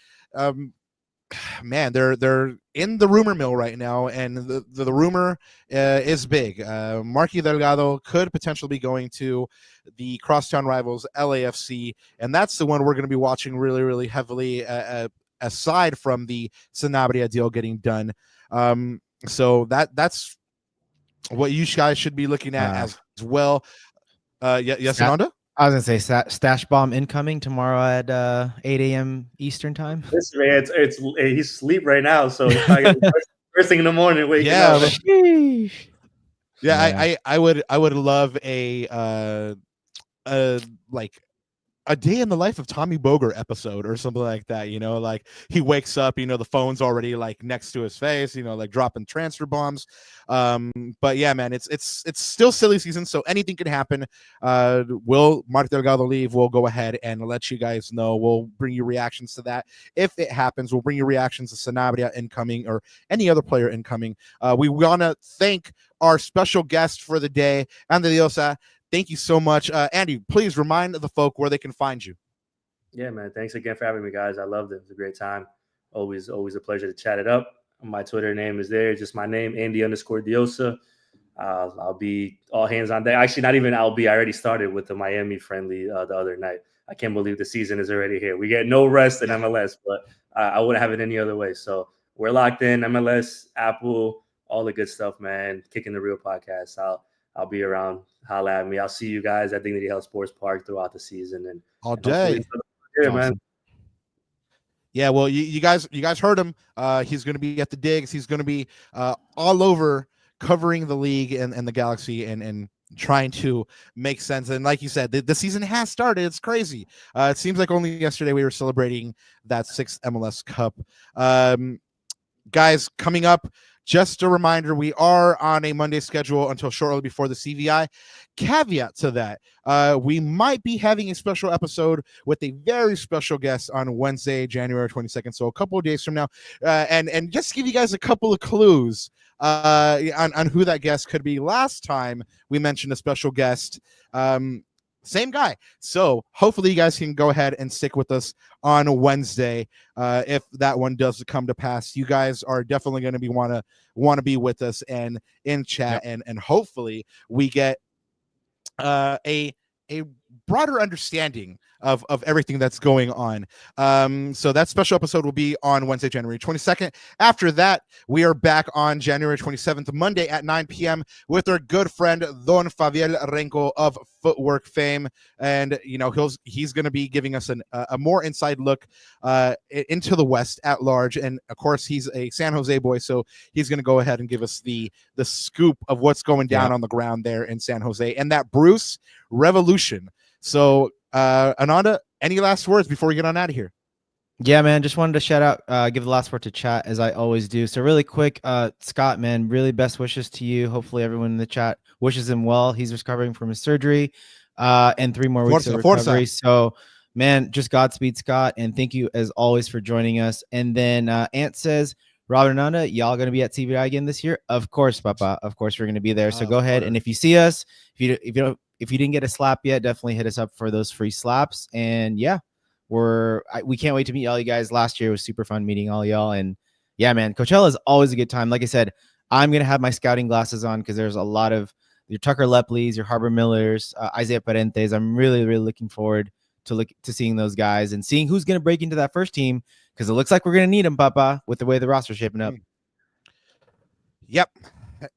man, they're in the rumor mill right now, and the rumor is big. Marky Delgado could potentially be going to the crosstown rivals LAFC, and that's the one we're going to be watching really, really heavily, aside from the Sanabria deal getting done. So that's what you guys should be looking at as well. Yes, Ananda? I was gonna say stash bomb incoming tomorrow at 8 a.m. Eastern time. This man, it's he's asleep right now, so it's like first thing in the morning. Waking up. I would love a like a day in the life of Tommy Boger episode or something like that, like he wakes up, the phone's already like next to his face, like dropping transfer bombs. But yeah, man, it's still silly season, so anything can happen. Will Mark Delgado leave? We'll go ahead and let you guys know. We'll bring you reactions to that if it happens. We'll bring you reactions to Sanabria incoming or any other player incoming. We want to thank our special guest for the day, Andy Deossa. Thank you so much. Andy, please remind the folk where they can find you. Yeah, man. Thanks again for having me, guys. I loved it. It was a great time. Always a pleasure to chat it up. My Twitter name is there. Just my name, Andy_Deossa. I'll be all hands on deck. Actually, not even I'll be. I already started with the Miami friendly the other night. I can't believe the season is already here. We get no rest in MLS, but I wouldn't have it any other way. So we're locked in. MLS, Apple, all the good stuff, man. Kicking the Real podcast. I'll be around. Holla at me. I'll see you guys at Dignity Health Sports Park throughout the season and all day. Yeah, awesome. Man. Yeah, well, you guys heard him. He's going to be at the digs. He's going to be all over covering the league and the Galaxy and trying to make sense. And like you said, the season has started. It's crazy. It seems like only yesterday we were celebrating that 6th MLS Cup. Guys, coming up, just a reminder, we are on a Monday schedule until shortly before the CVI. Caveat to that, we might be having a special episode with a very special guest on Wednesday, January 22nd, so a couple of days from now. And just to give you guys a couple of clues on who that guest could be. Last time we mentioned a special guest, same guy. So hopefully you guys can go ahead and stick with us on Wednesday. If that one does come to pass, you guys are definitely going to be want to be with us and in chat. Yep. And hopefully we get a broader understanding of everything that's going on. So that special episode will be on Wednesday, January 22nd. After that, we are back on January 27th, Monday at 9 p.m. with our good friend Don Fabiel Renko of Footwork fame. And, he's going to be giving us a more inside look into the West at large. And, of course, he's a San Jose boy, so he's going to go ahead and give us the scoop of what's going down on the ground there in San Jose and that Bruce revolution. So, Ananda, any last words before we get on out of here? Yeah, man, just wanted to shout out, give the last word to chat as I always do. So really quick, Scott, man, really best wishes to you. Hopefully everyone in the chat wishes him well. He's recovering from his surgery and 3 more weeks of recovery. So, man, just Godspeed, Scott. And thank you as always for joining us. And then Ant says, Robert and Ananda, y'all going to be at CBI again this year? Of course, Papa. Of course, we're going to be there. So go ahead. And if you see us, if you didn't get a slap yet, definitely hit us up for those free slaps. And yeah, we can't wait to meet all you guys. Last year was super fun meeting all y'all. And yeah, man, Coachella is always a good time. Like I said, I'm going to have my scouting glasses on because there's a lot of your Tucker Lepleys, your Harbor Millers, Isaiah Parentes. I'm really, really looking forward to seeing those guys and seeing who's going to break into that first team because it looks like we're going to need them, Papa, with the way the roster's shaping up. Yep.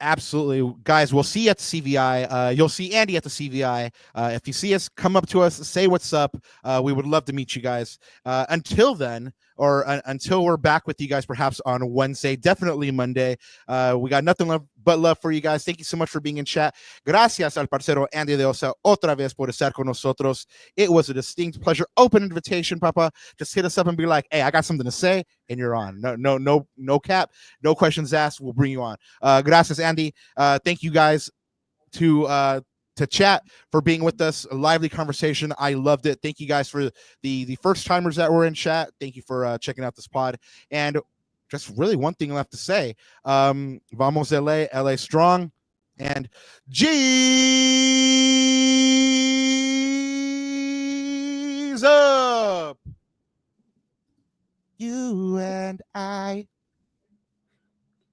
Absolutely, guys. We'll see you at the CVI. You'll see Andy at the CVI. If you see us, come up to us, say what's up. We would love to meet you guys. Until then, or until we're back with you guys, perhaps on Wednesday, definitely Monday. We got nothing but love for you guys. Thank you so much for being in chat. Gracias al parcero Andy Deossa otra vez por estar con nosotros. It was a distinct pleasure. Open invitation, Papa. Just hit us up and be like, hey, I got something to say, and you're on. No cap, no questions asked. We'll bring you on. Gracias, Andy. Thank you guys to chat for being with us. A lively conversation. I loved it. Thank you guys for the first timers that were in chat. Thank you for checking out this pod. And just really one thing left to say. Vamos LA strong, and G's up. You and I.